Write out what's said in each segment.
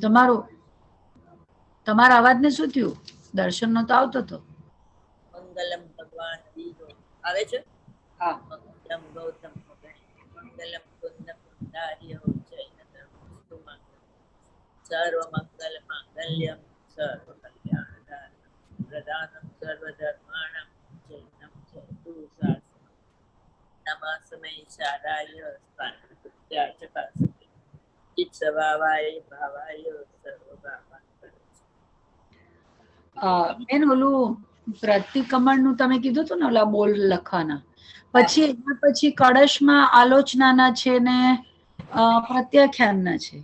તમારા અવાજને શું થયું? દર્શન નો તો આવતો હતો. મંગલમ ભગવાન બીજો આવે છે. હા. મંગલમ ગૌતમ મંગલમ કુંદ પુંડાર્ય જૈનસ્તુ સર્વ મંગલ માંગલ્યમ સર્વ કલ્યાણ પ્રદાનમ સર્વ ધર્માણમ જૈનમ જયતુ શાસ્ત્રમ નમસ્મે શારાય સ્વામિત્યાચકાસ્તે ચિત્સવાવાય ભાવાય સર્વ ભાવાન બેન ઓલું પ્રતિક્રમણ નું તમે કીધું હતું ને, ઓલા બોલ લખવાના, પછી એના પછી કળશમાં આલોચનાના છે ને પ્રત્યાખ્યાનના છે,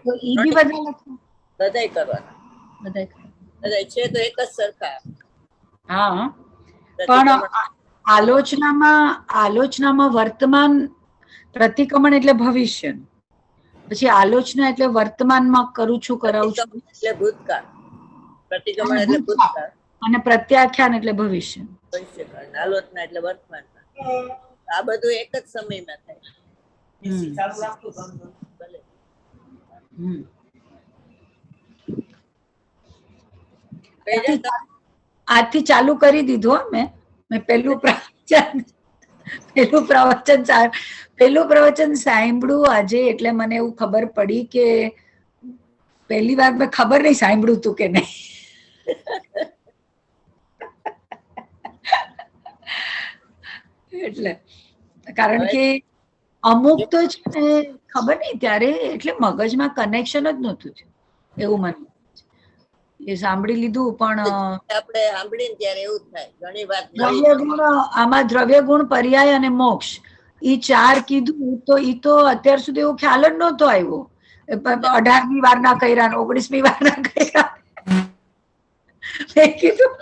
તો એ બી બધા બધાય કરવાના. બધાય છે તો એક જ સરખા. હા, પણ આલોચનામાં વર્તમાન, પ્રતિક્રમણ એટલે ભવિષ્ય, પછી આલોચના એટલે વર્તમાનમાં કરું છું, કરાવું છું એટલે ભૂતકાળ, પ્રતિક્રમણ એટલે ભૂતકાળ, અને પ્રત્યાખ્યાન એટલે ભવિષ્ય, ભવિષ્યકાળ, આલોચના એટલે વર્તમાનમાં. આ બધું એક જ સમયમાં થાય. આજથી ચાલુ કરી દીધું. મેં પેલું પ્રવચન સાંભળ્યું આજે, એટલે મને એવું ખબર પડી કે પહેલી વાર મેં ખબર નહીં સાંભળ્યું તું કે નહીં. એટલે કારણ કે અમુક તો છે ને ખબર નહીં ત્યારે, એટલે મગજમાં કનેક્શન જ નહોતું એવું મને એ સાંભળી લીધું. પણ આપણે સાંભળીને ત્યારે એવું થાય ઘણી વાત. દ્રવ્ય ગુણ, આમાં દ્રવ્ય ગુણ, પર્યાય અને મોક્ષ, ઈ 4 કીધું તો ઈ તો અત્યાર સુધી એવો ખ્યાલ જ નહોતો આવ્યો. 18મી વારના કર્યા, 19મી વારના કર્યા. મેં કીધું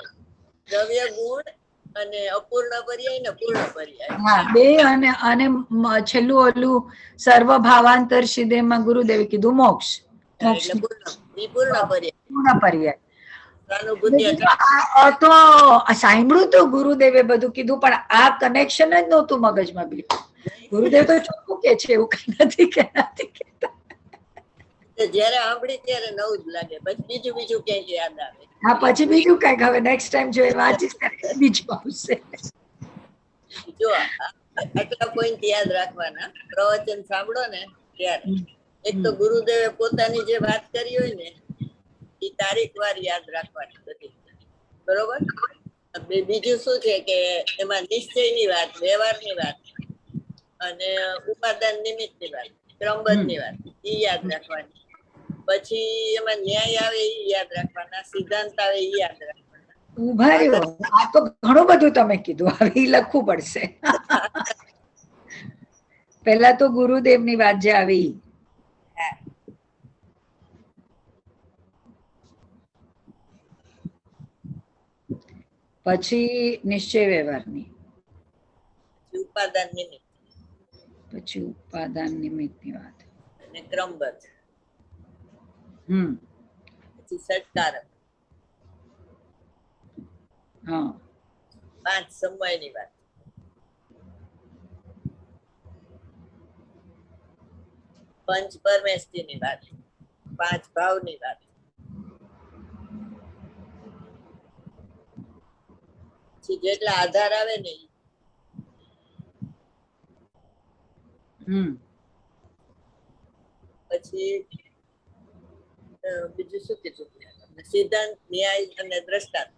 દ્રવ્ય ગુણ અને અપૂર્ણ પર્યાય ને પૂર્ણ પર્યાય, હા, બે, અને છેલ્લું ઓલું સર્વ ભાવાંતર સિદ્ધેમાં ગુરુદેવે કીધું મોક્ષ. પૂર્ણ પર્યાય તો સાંભળ્યું તું ગુરુદેવે બધું કીધું, પણ આ કનેક્શન જ નહોતું મગજમાં. બિલકુલ ગુરુદેવ તો ચોખ્ખું કે છે એવું કઈ નથી કહેતા. જયારે સાંભળી ત્યારે નવું જ લાગે, પછી બીજું ક્યાંક યાદ આવે. હા, પછી બીજું કઈક, હવે નેક્સ્ટ ટાઈમ જો વાંચીશ બીજું આવશે. જો આટલા પોઈન્ટ યાદ રાખવાના, પ્રવચન સાંભળો ને ત્યારે એક તો ગુરુદેવે પોતાની જે વાત કરી હોય ને એ તારીખ વાર યાદ રાખવાની બધી, બરોબર. બીજું શું છે કે એમાં નિશ્ચયની વાત, વ્યવહારની વાત અને ઉપાદાન નિમિત્તની વાત, ક્રમબદ્ધની વાત એ યાદ રાખવાની. પછી એમાં ન્યાય આવે એ યાદ રાખવાના, સિદ્ધાંત આવે એ યાદ રાખવાના. ઉભા રહ્યો, આ તો ઘણું બધું તમે કીધું, હવે લખવું પડશે. પેલા તો ગુરુદેવની વાત જે આવી, પછી નિશ્ચય વ્યવહારની, ઉપાદાન નિમિત્ત, પછી ઉપાદાન નિમિત્તની વાત અને ક્રમબદ્ધ, પછી સત્કારક, હા, 5 સમયની વાત, પંચ પરમેષ્ઠીની વાત, 5 ભાવની વાત, પછી જેટલા આધાર આવે ને પછી બીજું શું કીધું, સિદ્ધાંત, ન્યાય અને દ્રષ્ટાંત.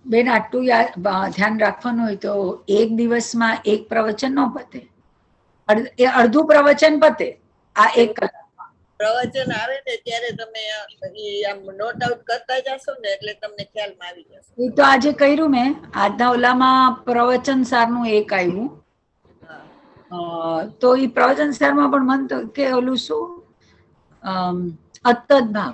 બેન આટલું ધ્યાન રાખવાનું હોય તો એક દિવસમાં એક પ્રવચન ન પતે, અડધું પ્રવચન પતે આ એક કલાકમાં. પ્રવચન આવે ને ત્યારે તમે આમ નોટ આઉટ કરતા જશો ને એટલે તમને ખ્યાલમાં આવી જશે. એ તો આજે કર્યું મેં, આજના ઓલામાં પ્રવચન સારનું એક આવ્યું, તો એ પ્રવચન સારમાં પણ મન તો કે ઓલું શું અતદ ભાવ,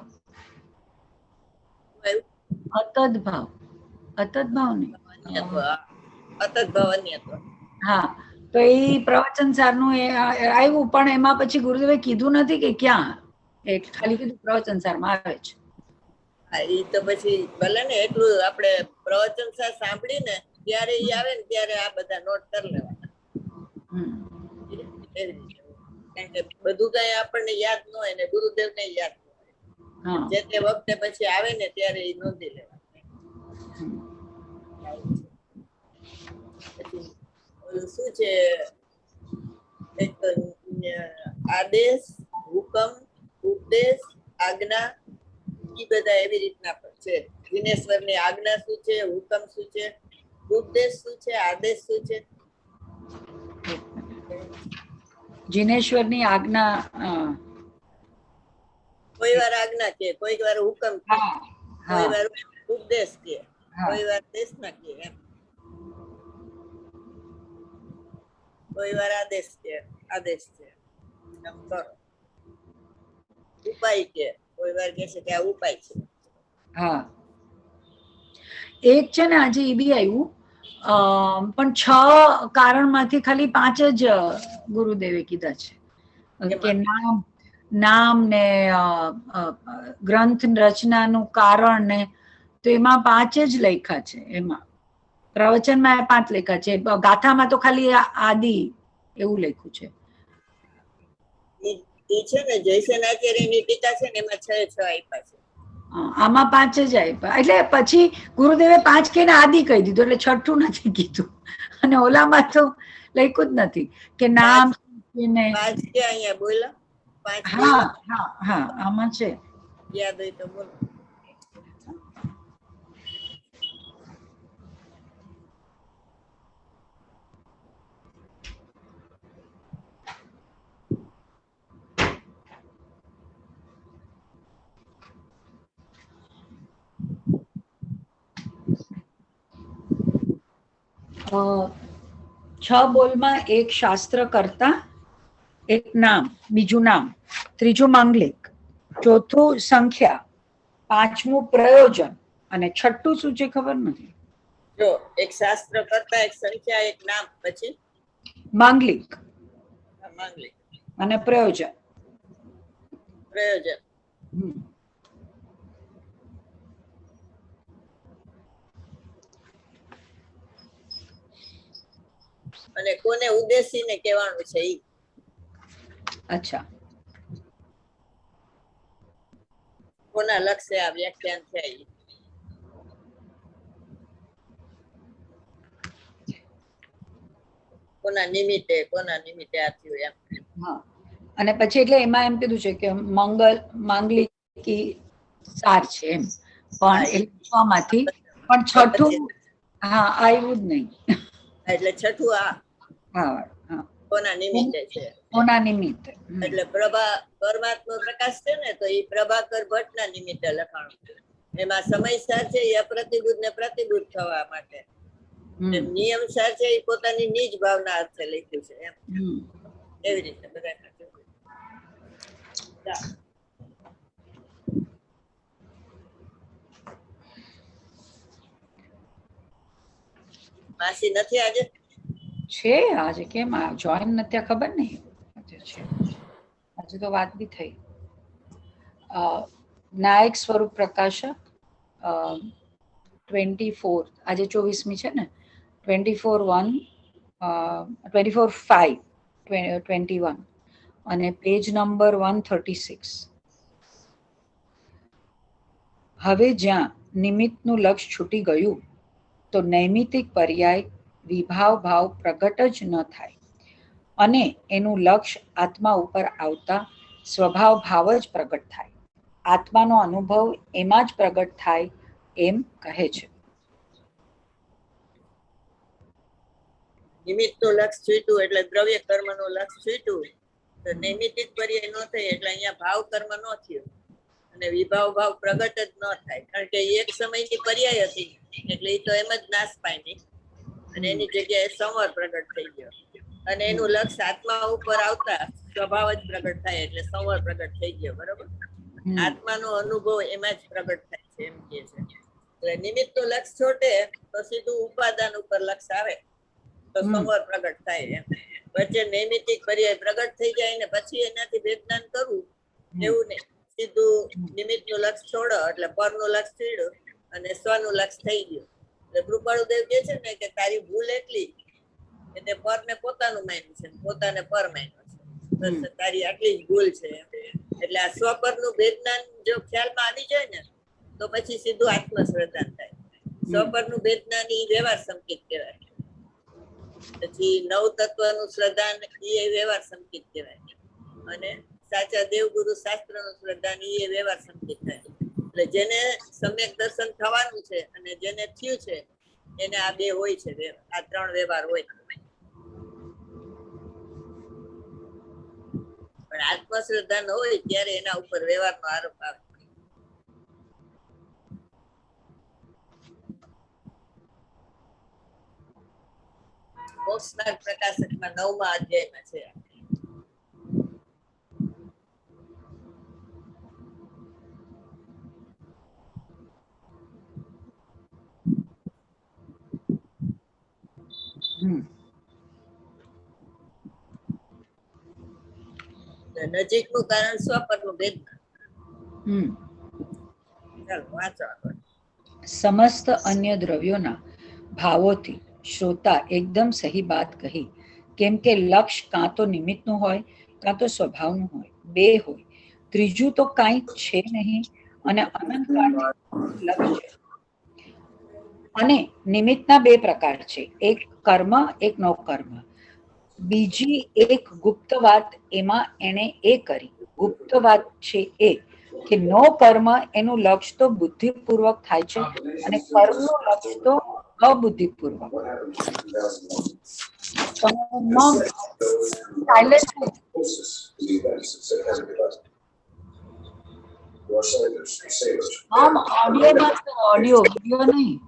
હા, તો એ પ્રવચન સારનું આવ્યું, પણ એમાં પછી ગુરુદેવે કીધું નથી કે ક્યાં, ખાલી કીધું પ્રવચન સારમાં આવે છે. એ તો પછી ભલે ને એટલું આપણે પ્રવચન સાંભળી ને ત્યારે ઈ આવે ને ત્યારે આ બધા નોટ કરી લેવાના. હમ. એવી રીતે. કારણ કે બધું કઈ આપણને યાદ ન હોય ને ગુરુદેવને યાદ ન હોય. હા. જે તે વખતે પછી આવે ને ત્યારે એ નોંધી લેવાના. હમ. પછી ઓલું શું છે, એક આદેશ, હુકમ, ઉપદેશ, આજ્ઞા, ઈ બધા એવી રીતના પણ છે. દિનેશ્વરની આજ્ઞા શું છે, હુકમ શું છે, ઉપદેશ શું છે, આદેશ શું છે? જિનેશ્વરની આજ્ઞા. કોઈ વાર આજ્ઞા કે, કોઈ વાર હુકમ કે, હા કોઈ હા વાર ઉપદેશ કે, હા. કોઈ વાર દેશના કે, એમ કોઈ વાર આદેશ કે, આદેશ છે એમ કરો. ઉપાય કે, કોઈ વાર કે છે કે આ ઉપાય છે. હા. એક છે ને આજે એ બી આવ્યું, પણ 6 કારણમાંથી ખાલી 5 જ ગુરુદેવે કીધા છે કે એમાં નામ ને ગ્રંથ રચનાનું કારણ ને, તો એમાં 5 જ લખ્યા છે. એમાં પ્રવચનમાં 5 લખ્યા છે, ગાથામાં તો ખાલી આદિ એવું લખ્યું છે. એ છે ને જયસેનાચાર્યની ટીકા છે ને એમાં 6 આપ્યા છે. આમાં 5 જ આપ્યા, એટલે પછી ગુરુદેવે 5 કહીને આદિ કહી દીધું, એટલે છઠ્ઠું નથી કીધું. અને ઓલામાં તો લખ્યું જ નથી કે નામ. 5 કે અહીંયા બોલો, 5 હા બોલો, હા હા આમાં છે. યાદ હોય તો બોલો. છ બોલમાં એક શાસ્ત્ર કરતા, એક નામ, બીજું નામ, ત્રીજું માંગલિક, ચોથું સંખ્યા, પાંચમું પ્રયોજન, અને છઠ્ઠું શું છે ખબર નથી. જો એક શાસ્ત્ર કરતા, એક સંખ્યા, એક નામ, પછી માંગલિક માંગલિક અને પ્રયોજન. પ્રયોજન. અને કોને ઉદ્દેશીને કહેવાનું છે ઈ. અચ્છા. કોના લક્ષ્ય આ વ્યાખ્યાન છે ઈ. કોના નિમિત્તે આ થયું એમ. હા. અને પછી એટલે એમાં એમ કીધું છે કે માંગલિકી સાર છે એમ, પણ હા, એ 6 માંથી પણ છઠ્ઠું હા આવ્યું જ નહીં. એટલે છઠ્ઠું આ હા હા. કોના નિમિત્તે છે. કોના નિમિત્તે. એટલે પરમાત્મા પ્રકાશ છે ને, તો એ પ્રભાકર ભટ્ટના નિમિત્તે લખાણું. એમાં સમયસાર છે એ અપ્રતિબુદ્ધ ને પ્રતિબુદ્ધ થવા માટે. નિયમસાર છે એ પોતાની નિજ ભાવના અર્થે લખ્યું છે એમ. એવી રીતે બધા. માસી નથી આજે? છે આજે, કેમ જોઈન નથી ખબર નહીં. આજે તો વાત બી થઈ. નાયક સ્વરૂપ પ્રકાશ 24, આજે 24મી છે ને, 24/1/5/21 અને પેજ નંબર 136. હવે જ્યાં નિમિત્તનું લક્ષ છૂટી ગયું, તો નૈમિતિક પર્યાય વિભાવ ભાવ પ્રગટ જ ન થાય, અને એનું લક્ષ્ય આત્મા ઉપર આવતા સ્વભાવ ભાવ જ પ્રગટ થાય. આત્માનો અનુભવ એમાં જ પ્રગટ થાય એમ કહે છે. નિમિત્તનું લક્ષ છૂટ્યું એટલે દ્રવ્ય કર્મનું લક્ષ છૂટ્યું, તો નૈમિતિક પર્યાય ન થઈ એટલે અહીંયા ભાવ કર્મ ન થયો, અને વિભાવ ભાવ પ્રગટ જ ન થાય. કારણ કે એક સમયની પર્યાય હતી એટલે એ તો એમ જ નાશ પામી, અને એની જગ્યાએ સંવર પ્રગટ થઈ ગયો, અને એનું લક્ષ આત્મા ઉપર આવતા સ્વભાવ જ પ્રગટ થાય એટલે સંવર પ્રગટ થઈ ગયો. બરોબર. આત્માનો અનુભવ એમાં જ પ્રગટ થાય છે એમ કે છે. એટલે નિમિત્તનું લક્ષ છોટે તો સીધું ઉપાદાન ઉપર લક્ષ આવે તો સંવર પ્રગટ થાય એમ. વચ્ચે નૈમિતિક પર્યાય પ્રગટ થઈ જાય ને પછી એનાથી વિજ્ઞાન કરવું એવું નહીં. સીધું નિમિત્તનું લક્ષ છોડો એટલે પરનું લક્ષ છોડ્યું અને સ્વનું લક્ષ થઈ ગયું. કૃપાળુદેવ કે છે ને કે તારી ભૂલ એટલી કે તે પરને પોતાનું માન્યું છે, પોતાને પર માન્યો છે, બસ તારી આટલી જ ભૂલ છે. એટલે આ સ્વપરનું ભેદજ્ઞાન જો ખ્યાલમાં આવી જાય ને તો પછી સીધું આત્મશ્રદ્ધાન થાય. સ્વપરનું ભેદજ્ઞાન ઈ વ્યવહાર સંકેત કહેવાય. પછી નવ તત્વનું શ્રદ્ધાન એ વ્યવહાર સંકેત કહેવાય, અને સાચા દેવગુરુ શાસ્ત્રનું શ્રદ્ધાન એ વ્યવહાર સંકેત થાય. એટલે જેને સમ્યક દર્શન થવાનું છે અને જેને થયું છે એને આ બે હોય છે, આ ત્રણ વ્યવહાર હોય. પણ આત્મશ્રદ્ધા ન હોય ત્યારે એના ઉપર વ્યવહારનો આરોપ આવે. મોક્ષમાર્ગ પ્રકાશકમાં 9મા અધ્યાયમાં છે. નજીકનું કારણ સ્વપરનું ભેદ. ચાલો વાંચો આગળ. સમસ્ત અન્ય દ્રવ્યોના ભાવોથી શ્રોતા એકદમ સહી વાત કહી, કેમ કે લક્ષ્ય કાં તો નિમિત્તનું હોય કાં તો સ્વભાવનું હોય, બે હોય, ત્રીજું તો કાંઈ છે નહીં, અને અનંતકાળથી લક્ષ્ય. અને નિમિત્તના બે પ્રકાર છે, એક કર્મ, એક નો કર્મ. બીજી એક ગુપ્ત વાત, એમાં એને એ કરી. ગુપ્ત વાત છે એ કે નો કર્મ એનું લક્ષ્ય તો બુદ્ધિપૂર્વક થાય છે, અને કર્મનું લક્ષ્ય તો અબુદ્ધિપૂર્વક. ઓડિયો વિડિયો નહીં.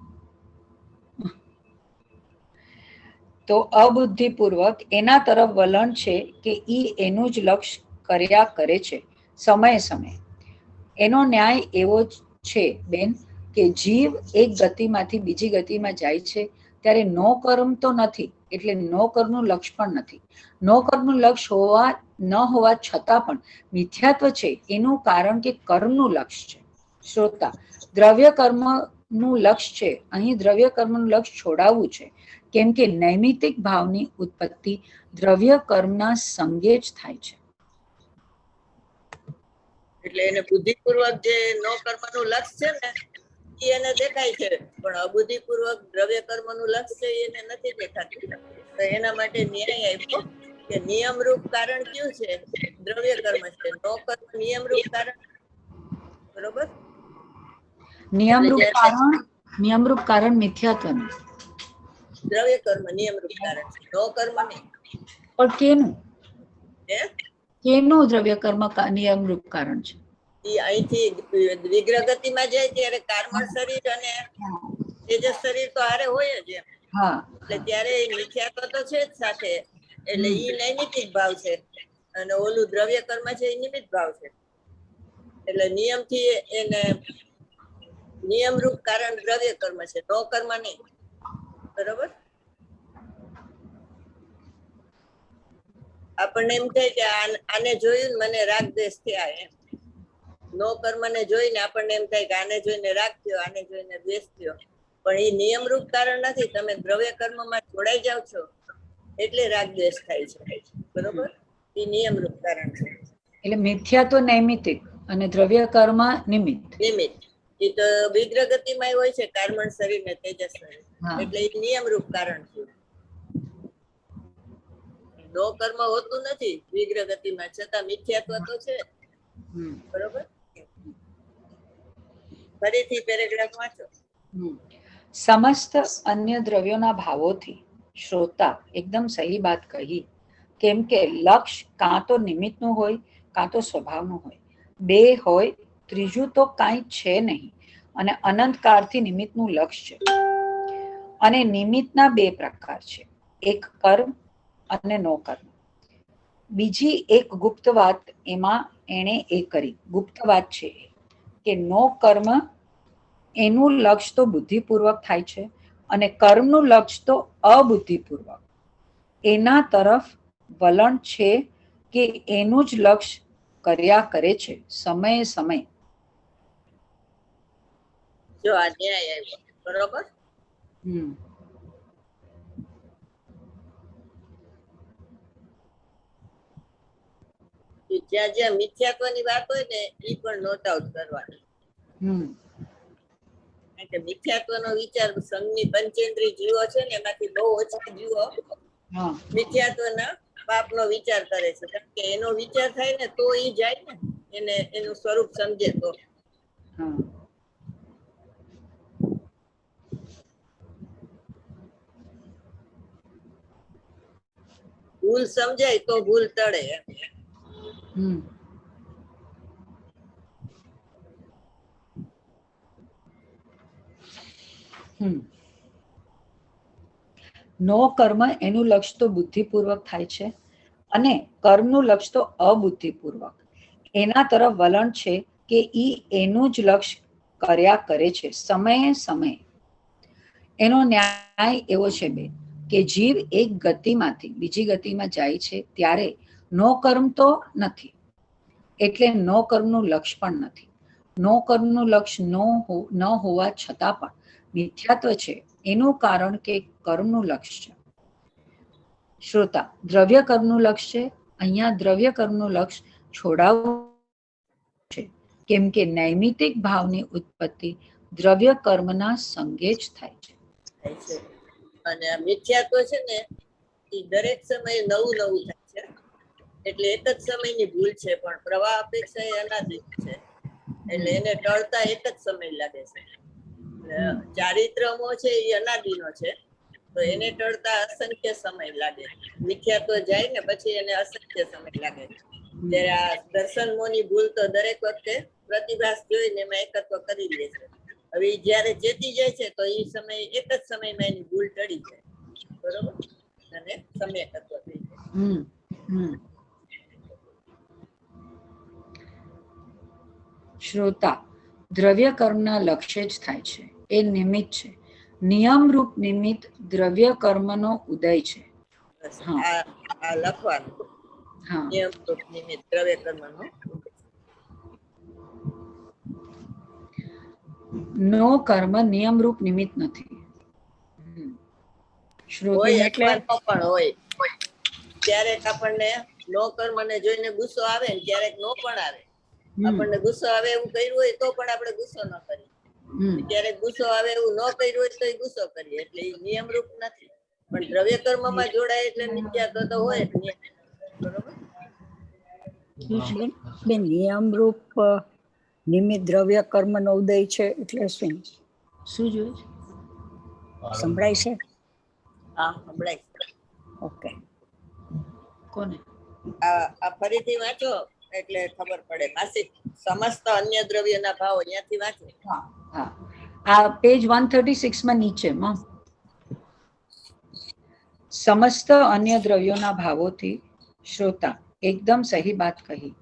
તો અબુદ્ધિપૂર્વક એના તરફ વલણ છે કે ઈ એનું જ લક્ષ્ય કર્યા કરે છે સમયે સમયે. એનો ન્યાય એવો જ છે બેન કે જીવ એક ગતિમાંથી બીજી ગતિમાં જાય છે ત્યારે નો કર્મ તો નથી, એટલે નો કર્મનું લક્ષ્ય પણ નથી. નો કર્મનું લક્ષ્ય ન હોવા છતાં પણ મિથ્યાત્વ છે, એનું કારણ કે કર્મનું લક્ષ્ય છે. શ્રોતા, દ્રવ્ય કર્મનું લક્ષ્ય છે, અહીં દ્રવ્ય કર્મનું લક્ષ્ય છોડાવવું છે, કેમ કે નૈમિતિક ભાવની ઉત્પત્તિ દ્રવ્ય કર્મના સંગે જ થાય છે. એટલે એને બુદ્ધિપૂર્વક જે નો કર્મનું લક્ષ્ય છે ને એ એને દેખાય છે, પણ અબુદ્ધિપૂર્વક દ્રવ્ય કર્મનું લક્ષ્ય એને નથી દેખાતું. તો એના માટે ન્યાય આપ્યો કે નિયમરૂપ કારણ કયું છે? દ્રવ્ય કર્મ છે. નો કર્મ નિયમરૂપ કારણ, બરોબર? નિયમરૂપ કારણ મિથ્યાત્વનું. દ્રવ્ય કર્મ નિયમરૂપ કારણ છે, નો કર્મ નહીં. પણ કેનું? કેનું દ્રવ્ય કર્મ નિયમરૂપ કારણ છે? ઈ અહીંથી વિગ્રહ ગતિમાં જાય ત્યારે કાર્મળ શરીર અને તેજસ શરીર તો હારે હોય જ એમ. એટલે ત્યારે મિથ્યાત્વ તો છે જ સાથે, એટલે ઈ નૈમિતિક ભાવ છે, અને ઓલું દ્રવ્ય કર્મ છે એ નિમિત્ત ભાવ છે. એટલે નિયમથી એને નિયમરૂપ કારણ દ્રવ્ય કર્મ છે, નો કર્મ નહીં. બરોબર? આપણને એમ થાય કે આને જોયું મને રાગ દ્વેષ થયા એમ. નો કર્મને જોઈને આપણને એમ થાય કે આને જોઈને રાગ થયો, આને જોઈને દ્વેષ થયો, પણ એ નિયમરૂપ કારણ નથી. તમે દ્રવ્ય કર્મમાં જોડાઈ જાવ છો એટલે રાગ દ્વેષ થાય છે, બરોબર? એ નિયમરૂપ કારણ છે. એટલે મિથ્યા તો નૈમિતિક અને દ્રવ્ય કર્મ નિમિત્ત. એ તો વિગ્રહ ગતિમાં હોય છે, કાર્મણ શરીર ને તેજસ શરીર, એટલે એ નિયમરૂપ કારણ છે. નો કર્મ હોતું નથી વિગ્રહ ગતિમાં, છતાં મિથ્યાત્વ તો છે, બરોબર? ફરીથી પેરેગ્રાફ વાંચો. સમસ્ત અન્ય દ્રવ્યોના ભાવોથી શ્રોતા એકદમ સહી વાત કહી, કેમ કે લક્ષ્ય કાં તો નિમિત્તનું હોય કાં તો સ્વભાવનું હોય, બે હોય, ત્રીજું તો કાંઈ છે નહીં, અને અનંતકાળથી નિમિત્તનું લક્ષ્ય છે. અને નિમિત્તના બે પ્રકાર છે, એક કર્મ અને નો કર્મ. બીજી એક ગુપ્ત વાત, એમાં એણે એ કરી. ગુપ્ત વાત છે કે નો કર્મ એનું લક્ષ્ય તો બુદ્ધિપૂર્વક થાય છે, અને કર્મનું લક્ષ્ય તો અબુદ્ધિપૂર્વક. એના તરફ વલણ છે કે એનું જ લક્ષ્ય કર્યા કરે છે સમયે સમય. જો આ ન્યાય આવ્યો, બરોબર? હમ જ્યાં જ્યાં મિથ્યાત્વની વાત હોય ને એ પણ નોટ આઉટ કરવાની. હમ કારણ કે મિથ્યાત્વનો વિચાર સંઘની પંચેન્દ્રિય જીવો છે ને એમાંથી બહુ ઓછા જીવો હા મિથ્યાત્વના પાપનો વિચાર કરે છે. કારણ કે એનો વિચાર થાય ને તો એ જાય ને, એને એનું સ્વરૂપ સમજે તો. હા ભૂલ સમજાય તો ભૂલ ટળે એમ. હમ હમ નો કર્મ એનું લક્ષ્ય તો બુદ્ધિપૂર્વક થાય છે, અને કર્મનું લક્ષ્ય તો અબુદ્ધિપૂર્વક. એના તરફ વલણ છે કે ઈ એનું જ લક્ષ્ય કર્યા કરે છે સમયે સમયે. એનો ન્યાય એવો છે બેન કે જીવ એક ગતિમાંથી બીજી ગતિમાં જાય છે ત્યારે નો કર્મ તો નથી, એટલે નો કર્મનું લક્ષ્ય પણ નથી. નો કર્મનું લક્ષ્ય ન હોવા છતાં પણ મિથ્યાત્વ છે, એનું કારણ કે કર્મનું લક્ષ્ય છે. શ્રોતા, દ્રવ્ય કર્મનું લક્ષ્ય છે. અહીંયા દ્રવ્ય કર્મનું લક્ષ્ય છોડાવવું છે, કેમ કે નૈમિતિક ભાવની ઉત્પત્તિ દ્રવ્ય કર્મના સંગે જ થાય છે. અને આ મિથ્યાત્વ છે ને એ દરેક સમયે નવું નવું થાય છે. એટલે એક જ સમયની ભૂલ છે, પણ પ્રવાહ અપેક્ષા એ અનાદિત છે. એટલે એને ટળતા એક જ સમય લાગે છે. ચારિત્રમો છે એ અનાદિનો છે, તો એને ટળતા અસંખ્ય સમય લાગે. મિથ્યાત્વ જાય ને પછી એને અસંખ્ય સમય લાગે. જ્યારે આ દર્શન મોની ભૂલ તો દરેક વખતે પ્રતિભાસ જોઈને એમાં એકત્વ કરી લે છે. હવે જયારે ચેતી જાય છે તો એ સમય એક જ સમયમાં એની ભૂલ ટળી જાય, બરોબર, અને સમય એકત્વ થઈ જાય. શ્રોતા, દ્રવ્ય કર્મના લક્ષ્ય જ થાય છે, એ નિમિત્ત છે. નિયમરૂપ નિમિત્ત દ્રવ્ય કર્મનો ઉદય છે. આ લખવાનું નિયમરૂપ નિમિત્ત દ્રવ્ય કર્મનો. નો કર્મ નિયમરૂપ નિમિત્ત નથી. હોય અથવા ન પણ હોય. ક્યારેક આપણને નો કર્મને જોઈને ગુસ્સો આવે ને ક્યારેક નો પણ આવે. આપણને ગુસ્સો આવે એવું કર્યું હોય તો પણ આપણે ગુસ્સો ન કરીએ. ક્યારેક ગુસ્સો આવે એવું ન કર્યું હોય તો એ ગુસ્સો કરીએ. એટલે એ નિયમરૂપ નથી, પણ દ્રવ્ય કર્મમાં જોડાય એટલે મિથ્યાત્વ તો હોય જ. બરોબર. બેન, નિયમરૂપ નિમિત્ત દ્રવ્ય કર્મનો ઉદય છે એટલે શું? શું જોઈએ છે? સંભળાય છે? હા, સંભળાય. ઓકે. કોને? આ ફરીથી વાંચો એટલે ખબર પડે. માસિક સમસ્ત અન્ય દ્રવ્યના ભાવ અહીંયાથી વાંચો. હા હા, આ પેજ 136 માં નીચેમાં સમસ્ત અન્ય દ્રવ્યોના ભાવોથી. શ્રોતા, એકદમ સહી વાત કહી.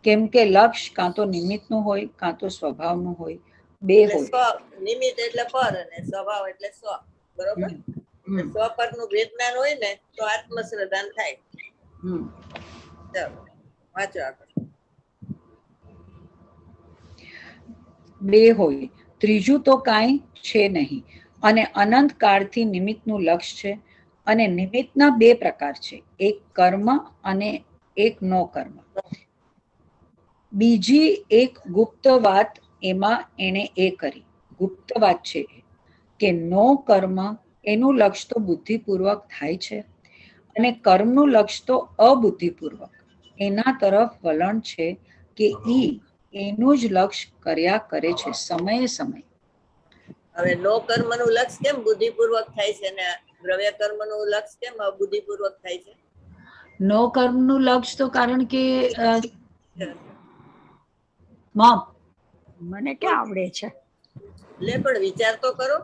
કેમ કે લક્ષ્ય કાં તો નિમિત્તનું હોય કાં તો સ્વભાવનું હોય, બે હોય. નિમિત્ત એટલે પર અને સ્વભાવ એટલે સ્વ, બરોબર. સ્વપરનું વેદનાન હોય ને તો આત્મશ્રદ્ધાન થાય. ચાલો વાંચો આગળ. બે હોય, ત્રીજું તો કાંઈ છે નહીં, અને અનંત કાળથી નિમિત્તનું લક્ષ્ય છે. અને નિમિત્તના બે પ્રકાર છે, એક કર્મ અને એક નો કર્મ. બીજી એક ગુપ્ત વાત એમાં એને એ કરી. ગુપ્ત વાત છે કે નો કર્મ એનું લક્ષ્ય તો બુદ્ધિપૂર્વક થાય છે, અને કર્મનું લક્ષ્ય તો અબુદ્ધિપૂર્વક. એના તરફ વલણ છે કે એનું જ લક્ષ્ય કર્યા કરે છે સમયે સમય. હવે નો કર્મનું લક્ષ્ય કેમ બુદ્ધિપૂર્વક થાય છે ને દ્રવ્ય કર્મનું લક્ષ્ય કેમ અબુદ્ધિપૂર્વક થાય છે? નો કર્મનું લક્ષ્ય તો કારણ કે મને ક્યાં આવડે છે? લે પણ વિચાર તો કરો.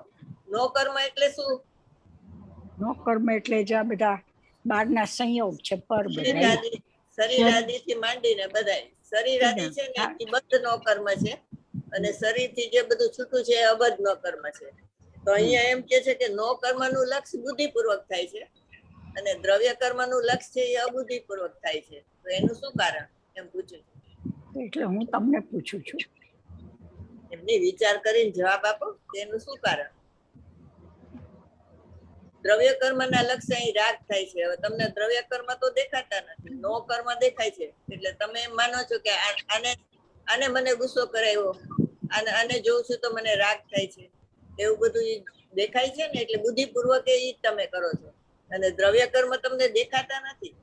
નો કર્મ એટલે શું? નો કર્મ એટલે જ આ બધા બહારના સંયોગ છે. પર શરીર આદિ થી માંડીને બધાય. શરીર આદિ છે ને એ બદ્ધ નો કર્મ છે, અને શરીર થી જે બધું છૂટું છે એ અબદ્ધ નો કર્મ છે. તો અહીંયા એમ કે છે કે નો કર્મનું લક્ષ્ય બુદ્ધિપૂર્વક થાય છે, અને દ્રવ્ય કર્મનું લક્ષ્ય છે એ અબુદ્ધિપૂર્વક થાય છે. તો એનું શું કારણ એમ પૂછ્યું? એટલે હું તમને પૂછું છું. એમની વિચાર કરીને જવાબ આપો. એનું શું કારણ? દ્રવ્ય કર્મના લક્ષ્ય અહીં રાગ થાય છે. હવે તમને દ્રવ્ય કર્મ તો દેખાતા નથી, નો કર્મ દેખાય છે, એટલે તમે એમ માનો છો કે આને મને ગુસ્સો કરાવ્યો, આને જોઉં છું તો મને રાગ થાય છે, એવું બધું દેખાય છે ને, એટલે બુદ્ધિપૂર્વક એ તમે કરો છો. અને દ્રવ્ય કર્મ તમને દેખાતા નથી,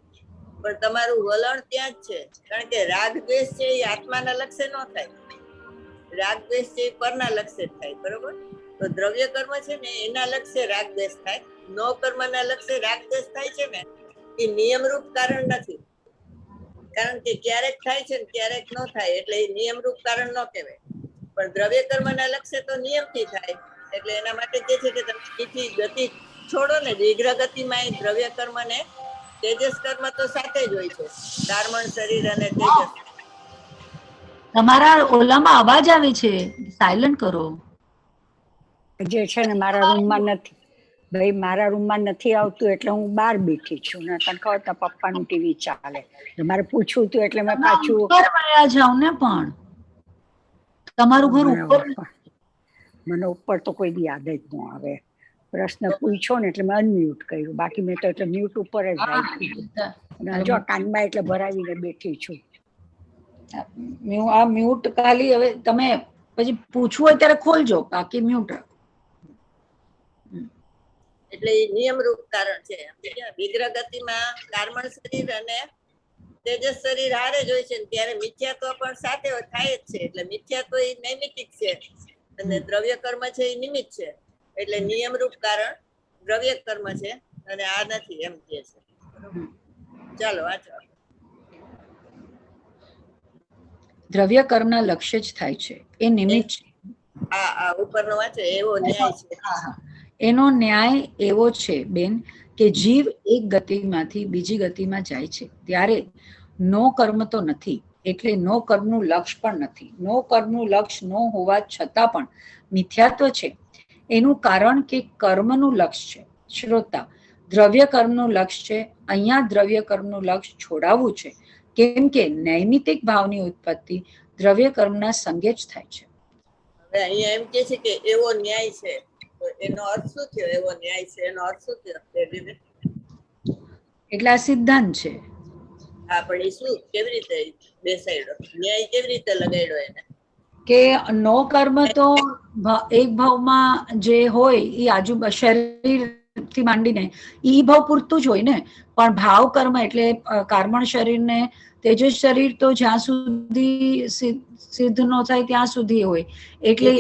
પણ તમારું વલણ ત્યાં જ છે. કારણ કે રાગ દ્વેષ છે એ આત્માના લક્ષ્ય ન થાય, રાગ દ્વેષ છે એ પરના લક્ષ્ય થાય, બરોબર? તો દ્રવ્ય કર્મ છે ને એના લક્ષ્ય રાગ દ્વેષ થાય, નો કર્મના લક્ષ્ય રાગ દ્વેષ થાય છે ને એ નિયમરૂપ કારણ નથી. કારણ કે ક્યારેક થાય છે ને ક્યારેક ન થાય, એટલે એ નિયમરૂપ કારણ ન કહેવાય. પણ દ્રવ્ય કર્મના લક્ષ્ય તો નિયમથી થાય, એટલે એના માટે કે છે કે તમે તીથી ગતિ છોડો ને, વિગ્રહ ગતિમાં એ દ્રવ્ય કર્મ ને તેજસ કર્મ તો સાથે જ હોય છે, કાર્મણ શરીર અને તેજસ. તમારા ઓલામાં અવાજ આવે છે, સાયલન્ટ કરો. જે છે ને મારા રૂમમાં નથી ભાઈ, મારા રૂમમાં નથી આવતું, એટલે હું બહાર બેઠી છું ને. તને ખબર તો પપ્પાનું ટીવી ચાલે, મારે પૂછવું હતું એટલે મેં પાછું ઉપર વયા જાવ ને. પણ તમારું ઘર ઉપર. મને ઉપર તો કોઈ દી યાદ જ ન આવે. પ્રશ્ન પૂછ્યો ને એટલે મેં અનમ્યુટ કર્યું, બાકી મેં તો એટલે મ્યુટ ઉપર જ રાખ્યું. જો કાનમાં એટલે ભરાવીને બેઠી છું. આ મ્યુટ ખાલી હવે તમે પછી પૂછવું હોય ત્યારે ખોલજો, બાકી મ્યુટ. એટલે એ નિયમરૂપ કારણ છે. વિગ્રહ ગતિમાં કાર્મણ શરીર અને તેજસ શરીર હારે જ હોય છે, ત્યારે મિથ્યાત્વ પણ સાથે થાય જ છે. એટલે મિથ્યાત્વ એ નૈમિતિક છે અને દ્રવ્ય કર્મ છે એ નિમિત્ત છે. એટલે નિયમરૂપ કારણ દ્રવ્ય કર્મ છે અને આ નથી, એમ કે છે. ચાલો વાંચો. દ્રવ્ય કર્મના લક્ષ્ય જ થાય છે, એ નિમિત્ત છે. આ ઉપરનો વાંચો, એવો ન્યાય છે. એનો ન્યાય એવો છે બેન કે જીવ એક ગતિમાંથી બીજી ગતિમાં જાય છે ત્યારે નો કર્મ તો નથી, એટલે નો કર્મનું લક્ષ્ય પણ નથી. નો કર્મનું લક્ષ્ય ન હોવા છતાં પણ મિથ્યાત્વ છે. એનું કારણ કે કર્મનું લક્ષ્ય છે. શ્રોતા, દ્રવ્ય કર્મનું લક્ષ્ય છે. અહીંયા દ્રવ્ય કર્મનું લક્ષ્ય છોડાવવું છે, કેમ કે નૈમિતિક ભાવની ઉત્પત્તિ દ્રવ્ય કર્મના સંગે જ થાય છે. હવે અહીંયા એમ કે છે કે એવો ન્યાય છે, તો એનો અર્થ શું થયો? એવો ન્યાય છે એનો અર્થ શું થયો? એટલે આ સિદ્ધાંત છે. હા, પણ એ શું, કેવી રીતે બેસાડ્યો? ન્યાય કેવી રીતે લગાડ્યો એને? કે નો કર્મ તો એક ભાવમાં જે હોય એ શરીર થી માંડીને ઈ ભાવ પૂરતું જ હોય ને, પણ ભાવ કર્મ એટલે કાર્મણ શરીર ને તેજસ શરીર તો જ્યાં સુધી સિદ્ધ ન થાય ત્યાં સુધી હોય. એટલે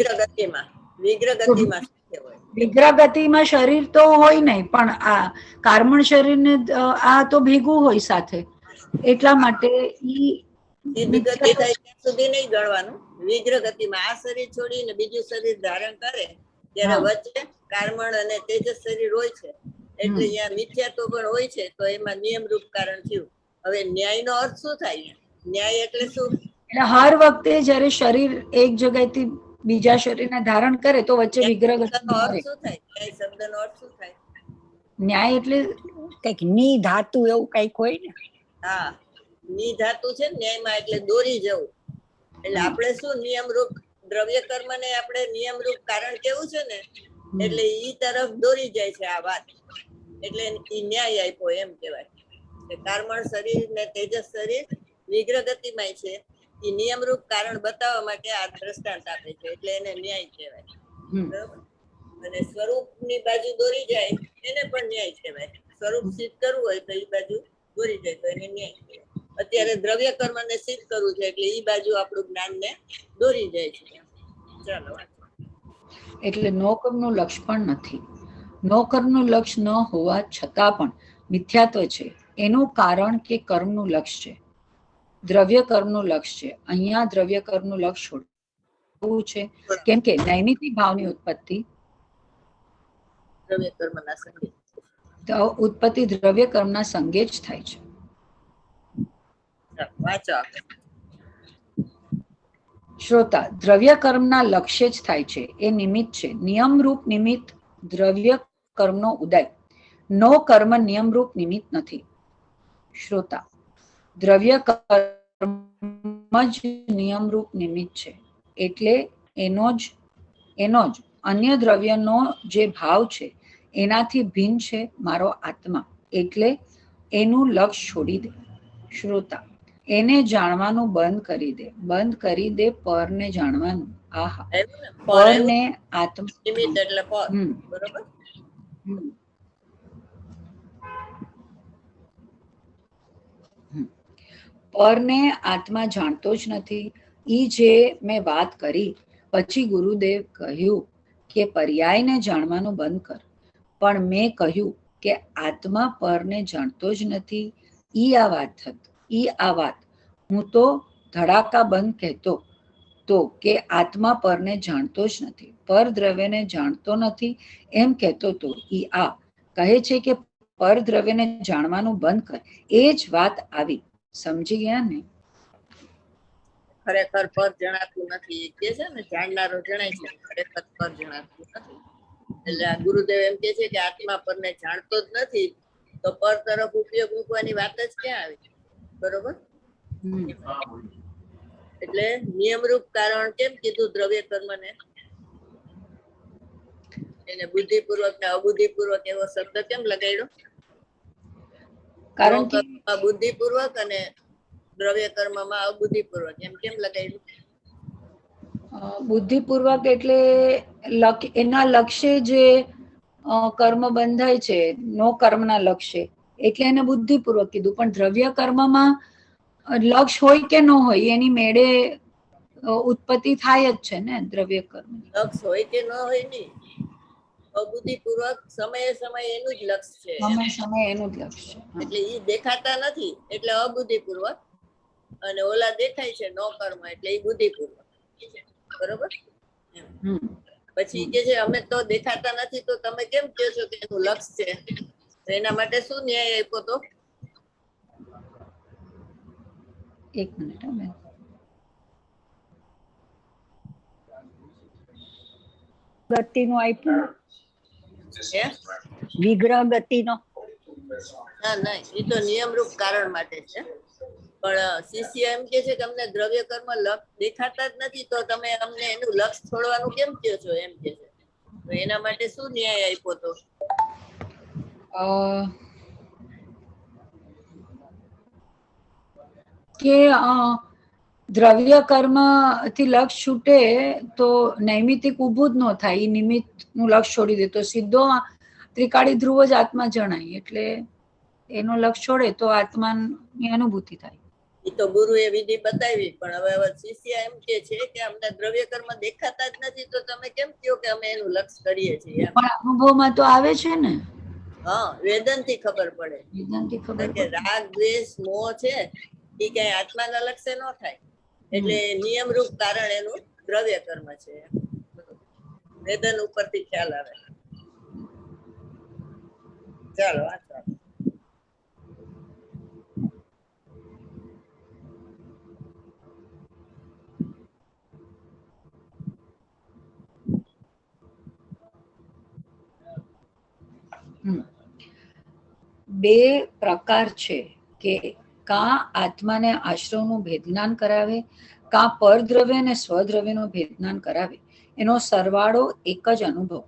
વિગ્રહ ગતિમાં શરીર તો હોય નહીં, પણ આ કાર્મણ શરીરને આ તો ભેગું હોય સાથે, એટલા માટે સુધી નહીં ગણવાનું. વિગ્રહ ગતિમાં આ શરીર છોડીને બીજું શરીર ધારણ કરે ત્યારે વચ્ચે કાર્મણ અને તેજસ શરીર હોય છે, એટલે અહીંયા મિથ્યાત્વ પણ હોય છે, તો એમાં નિયમરૂપ કારણ થયું. હવે ન્યાય નો અર્થ શું થાય? ન્યાય એટલે શું? એટલે હર વખતે જયારે શરીર એક જગ્યાએથી બીજા શરીરને ધારણ કરે તો વચ્ચે વિગ્રહ ગતિ શું થાય? ન્યાય શબ્દનો અર્થ શું થાય? ન્યાય એટલે કઈક ની ધાતુ એવું કઈક હોય ને. હા, ની ધાતુ છે ને ન્યાયમાં, એટલે દોરી જવું. એટલે આપણે શું નિયમરૂપ દ્રવ્ય કર્મ ને આપણે નિયમરૂપ કારણ કેવું છે ને, એટલે ઈ તરફ દોરી જાય છે આ વાત, એટલે ઈ ન્યાય આપ્યો એમ કહેવાય. કાર્મણ શરીર ને તેજસ શરીર વિગ્રહ ગતિમાં છે, એ નિયમરૂપ કારણ બતાવવા માટે આ દ્રષ્ટાંત આપે છે, એટલે એને ન્યાય કહેવાય. બરોબર? અને સ્વરૂપની બાજુ દોરી જાય એને પણ ન્યાય કહેવાય. સ્વરૂપ સિદ્ધ કરવું હોય તો એ બાજુ દોરી જાય તો એને ન્યાય કહેવાય. અત્યારે દ્રવ્ય કર્મ ને સિદ્ધ કરવું છે, એટલે એ બાજુ આપણું જ્ઞાન ને દોરી જાય છે. ચાલો. એટલે નો કર્મનું લક્ષ્ય પણ નથી. નો કર્મનું લક્ષ્ય ન હોવા છતાં પણ મિથ્યાત્વ છે. એનું કારણ કે કર્મનું લક્ષ્ય છે, દ્રવ્ય કર્મનું લક્ષ્ય છે. અહીંયા દ્રવ્ય કર્મનું લક્ષ્ય છોડવું છે, કેમ કે નૈમિતિક ભાવની ઉત્પત્તિ દ્રવ્ય કર્મના સંગે દ્રવ્ય કર્મના સંગે જ થાય છે. શ્રોતા, દ્રવ્ય કર્મના લક્ષ્ય જ થાય છે, એ નિમિત્ત છે. નિયમરૂપ નિમિત્ત દ્રવ્ય કર્મનો ઉદય. નો કર્મ નિયમરૂપ નિમિત્ત નથી. શ્રોતા, દ્રવ્ય કર્મ જ નિયમરૂપ નિમિત્ત છે, એટલે એનો જ અન્ય દ્રવ્યનો જે ભાવ છે એનાથી ભિન્ન છે મારો આત્મા, એટલે એનું લક્ષ છોડી દે. શ્રોતા, એને જાણવાનું બંધ કરી દે પરને જાણવાનું. આહા, આવ્યું ને પરને આત્મા. નિમિત્ત એટલે પર, હમ બરોબર. હમ પરને આત્મા જાણતો જ નથી. ઈ જે મેં વાત કરી પછી ગુરુદેવ કહ્યું કે પર્યાયને જાણવાનું બંધ કર. પણ મેં કહ્યું કે આત્મા પરને જાણતો જ નથી. ઈ આ વાત હું તો ધડાકા બંધ કહેતો તો કે આત્મા પરને જાણતો જ નથી, પર દ્રવ્યને જાણતો નથી એમ કહેતો તો. ઈ આ કહે છે કે પર દ્રવ્યને જાણવાનું બંધ કર. એ જ વાત આવી. સમજી ગયા ને? ખરેખર પર જણાતું નથી કે છે ને, જાણનારો જણાય છે, ખરેખર પર જણાતું નથી. એટલે આ ગુરુદેવ એમ કે છે કે આત્મા પરને જાણતો જ નથી, તો પર તરફ ઉપયોગ મૂકવાની વાત જ ક્યાં આવી? બરોબર. એટલે નિયમરૂપ કારણ કેમ કીધું દ્રવ્ય કર્મને? એને બુદ્ધિપૂર્વક ને અબુદ્ધિપૂર્વક એવો શબ્દ કેમ લગાડ્યો? કારણ કે બુદ્ધિપૂર્વક અને દ્રવ્ય કર્મમાં અબુદ્ધિપૂર્વક એમ કેમ લગાડ્યું? બુદ્ધિપૂર્વક એટલે એના લક્ષ્ય જે કર્મ બંધાય છે, નો કર્મના લક્ષ્ય, એટલે એને બુદ્ધિપૂર્વક કીધું. પણ દ્રવ્ય કર્મમાં લક્ષ હોય કે ન હોય એની મેળે ઉત્પત્તિ થાય જ છે ને દ્રવ્ય કર્મ. લક્ષ હોય કે ન હોય ની, અબુદ્ધિપૂર્વક સમયે એનું જ લક્ષ છે. સમય એનું જ લક્ષ છે. એટલે ઈ દેખાતા નથી એટલે અબુદ્ધિપૂર્વક, અને ઓલા દેખાય છે નો કર્મ એટલે ઈ બુદ્ધિપૂર્વક. બરોબર. પછી કે છે અમે તો દેખાતા નથી તો તમે કેમ કહો છો કે એનું લક્ષ છે? તો એના માટે શું ન્યાય આપ્યો તો? એક મિનિટ અમે ગતિનું આપ્યું, હે? વિગ્રહ ગતિનો. ના, એ તો નિયમરૂપ કારણ માટે છે. પણ શિષ્ય એમ કે છે કે અમને દ્રવ્ય કર્મ દેખાતા જ નથી તો તમે અમને એનું લક્ષ છોડવાનું કેમ કહો છો, એમ કે છે. તો એના માટે શું ન્યાય આપ્યો તો? કે દ્રવ્ય કર્મ થી લક્ષ છૂટે તો નૈમિતિક ઊભું જ ન થાય. નિમિત્ત નું લક્ષ છોડી દે તો સીધો ત્રિકાળી ધ્રુવ જ આત્મા જણાય. એટલે એનો લક્ષ છોડે તો આત્માની અનુભૂતિ થાય. એ તો ગુરુએ વિધિ બતાવી, પણ હવે શિષ્ય એમ કે છે કે અમને દ્રવ્ય કર્મ દેખાતા જ નથી તો તમે કેમ કહો કે અમે એનું લક્ષ કરીએ છીએ? પણ અનુભવમાં તો આવે છે ને. હા, વેદન થી ખબર પડે કે રાગ દ્વેષ મોહ છે એ કઈ આત્માના લક્ષે ન થાય. એટલે નિયમરૂપ કારણ એનું દ્રવ્ય કર્મ છે. વેદન ઉપરથી ખ્યાલ આવે. ચાલો બે પ્રકાર છે કે કા આત્માને આશ્રવનું ભેદજ્ઞાન કરાવે, કા પરદ્રવ્ય અને સ્વદ્રવ્યનું ભેદજ્ઞાન કરાવે. એનો સરવાળો એક જ અનુભવ.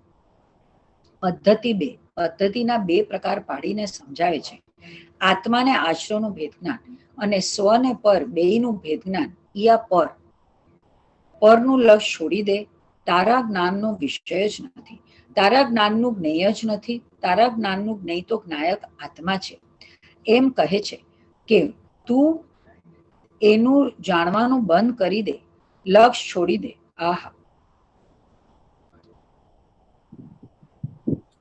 પદ્ધતિના બે પ્રકાર પાડીને સમજાવે છે. આત્માને આશ્રવનું ભેદજ્ઞાન અને સ્વને પર બેયનું ભેદજ્ઞાન. પરનું લક્ષ છોડી દે. તારા જ્ઞાનનો વિષય જ નથી, તારા જ્ઞાનનું જ્ઞેય જ નથી. તારા જ્ઞાનનું જ્ઞેય તો જ્ઞાયક આત્મા છે. એમ કહે છે કે તું એનું જાણવાનું બંધ કરી દે, લક્ષ છોડી દે. આહા,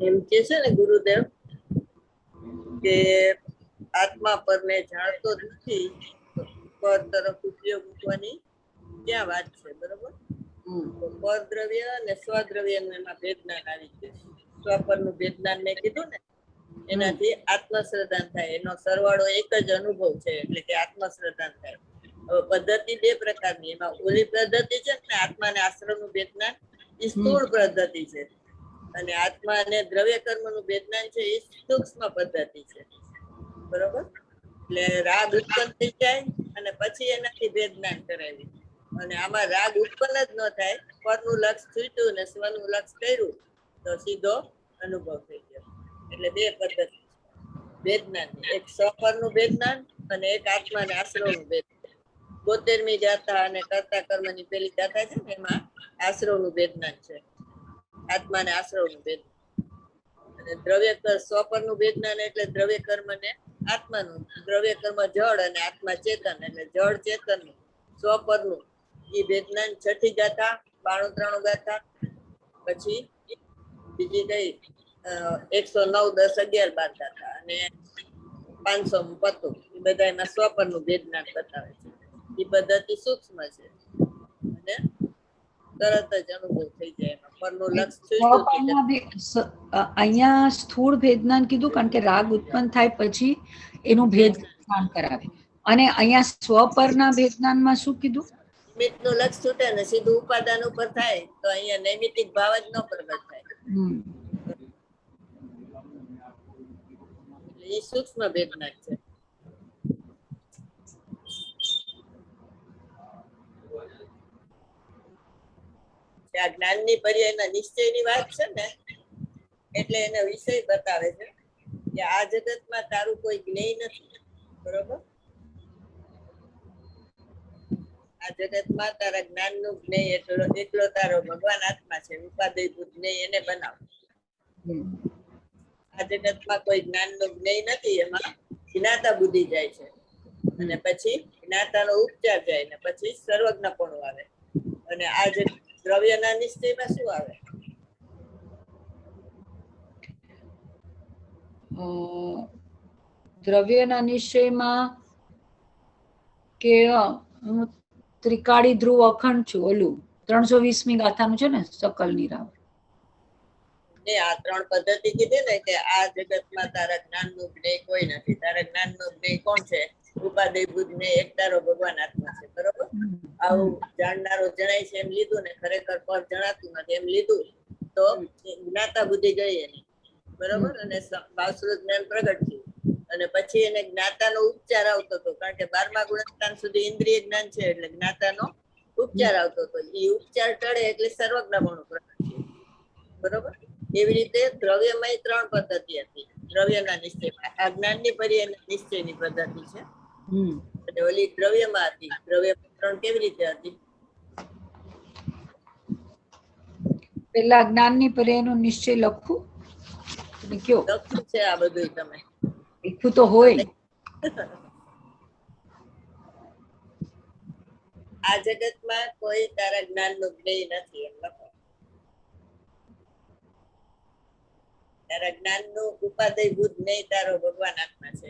એમ કે છે ને ગુરુદેવ કે આત્મા પરને જાણતો જ નથી, પર તરફ ઉપયોગ મૂકવાની ક્યાં વાત છે? બરોબર. પરદ્રવ્ય અને સ્વદ્રવ્ય નું એમાં ભેદજ્ઞાન આવી ગયું. સ્વપરનું ભેદજ્ઞાન મેં કીધું ને, એનાથી આત્મશ્રદ્ધાન થાય. એનો સરવાળો એક જ અનુભવ છે, એટલે કે આત્મશ્રદ્ધાન થાય. હવે પદ્ધતિ બે પ્રકારની, એમાં ઓલી પદ્ધતિ છે ને આત્માને આશ્રમનું ભેદજ્ઞાન, એ સ્થૂળ પદ્ધતિ છે. અને આત્મા અને દ્રવ્ય કર્મનું ભેદજ્ઞાન છે એ સૂક્ષ્મ પદ્ધતિ છે. બરોબર. એટલે રાગ ઉત્પન્ન થઈ જાય અને પછી એનાથી ભેદજ્ઞાન કરાવી. અને આમાં રાગ ઉત્પન્ન જ ન થાય, પરનું લક્ષ છૂટ્યું ને સ્વનું લક્ષ કર્યું તો સીધો અનુભવ થઈ ગયો. એટલે બે પદ્ધતિ વેદનાની, એક સ્વપરનું વેદનાન અને એક આત્માને આશ્રવનું વેદનાન. 72મી ગાથા અને કર્તા કર્મની પેલી ગાથા છે ને એમાં આશ્રવનું વેદનાન છે, આત્માને આશ્રવનું વેદનાન. અને દ્રવ્ય સ્વપરનું વેદનાન એટલે દ્રવ્ય કર્મ ને આત્માનું, દ્રવ્ય કર્મ જળ અને આત્મા ચેતન, એટલે જળ ચેતન સ્વપરનું એ વેદનાન 6ઠી ગાથા, 92 ગાથા. પછી બીજી કઈ 109, 10, 11, 12 ગાથા અને 500 પતું, એ બધા એમાં સ્વપરનું વેદનાન બતાવે છે. એ પદ્ધતિ સૂક્ષ્મ છે અને તરત જ અનુભવ થઈ જાય એમાં પરનું લક્ષ. અહીંયા સ્થૂળ ભેદનાન કીધું કારણ કે રાગ ઉત્પન્ન થાય પછી એનું ભેદનાન કરાવે, અને અહીંયા સ્વપરના ભેદનાનમાં શું કીધું? નિમિત્તનું લક્ષ છૂટે ને સીધું ઉપાદાન ઉપર થાય તો અહીંયા નૈમિતિક ભાવ જ ન પ્રગટ થાય. એટલે એ સૂક્ષ્મ ભેદનાન છે. આ જ્ઞાનની પર્યાયના નિશ્ચયની વાત છે ને, એટલે એનો વિષય બતાવે છે કે આ જગતમાં તારું કોઈ જ્ઞેય નથી, બરોબર? આ જગતમાં તારા જ્ઞાનનું જ્ઞેય એટલો તારો ભગવાન આત્મા છે, ઉપાદેયભૂત જ્ઞેય એને બનાવ. આ જગતમાં કોઈ જ્ઞાનનું જ્ઞેય નથી, એમાં જ્ઞાતા બુદ્ધિ જાય છે અને પછી જ્ઞાતાનો ઉપચાર જાય ને પછી સર્વજ્ઞપણું આવે. અને આ જે દ્રવ્યના નિશ્ચયમાં શું આવે? દ્રવ્યના નિશ્ચયમાં કે ત્રિકાળી ધ્રુવ અખંડ છું, ઓલું 320મી ગાથાનું છે ને, સકલ નિરાવ. ને આ 3 પદ્ધતિ કીધી ને કે આ જગતમાં તારા જ્ઞાનનું જ્ઞેય કોઈ નથી. તારા જ્ઞાનનું જ્ઞેય કોણ છે? ઉપાદેયભૂત જ્ઞેય એક તારો ભગવાન આત્મા છે, બરોબર? આવું જાણનારો જણાય છે એમ લીધું ને, ખરેખર પર જણાતું નથી એમ લીધું તો જ્ઞાતા બુદ્ધિ ગઈ એની, બરોબર? અને ભાવસ્વરૂપ જ્ઞાન પ્રગટ થયું અને પછી એને જ્ઞાતાનો ઉપચાર આવતો હતો, કારણ કે 12મા ગુણસ્થાન સુધી ઇન્દ્રિય જ્ઞાન છે એટલે જ્ઞાતાનો ઉપચાર આવતો હતો. એ ઉપચાર ટળે એટલે સર્વજ્ઞપણું પ્રગટ થયું, બરોબર? એવી રીતે દ્રવ્યમાં 3 પદ્ધતિ હતી દ્રવ્યના નિશ્ચયમાં. આ જ્ઞાનની પર્યાયના નિશ્ચયની પદ્ધતિ છે અને ઓલી દ્રવ્યમાં હતી. દ્રવ્યમાં 3 કેવી રીતે હતી? પેલા જ્ઞાનની પર્યાયનો નિશ્ચય લખું અને કયો લખ્યું છે આ બધું? તમે લખું તો હોય. આ જગતમાં કોઈ તારા જ્ઞાનનું જ્ઞેય નથી એમ લખો. તારા જ્ઞાનનું ઉપાદેયભૂત જ્ઞેય તારો ભગવાન આત્મા છે.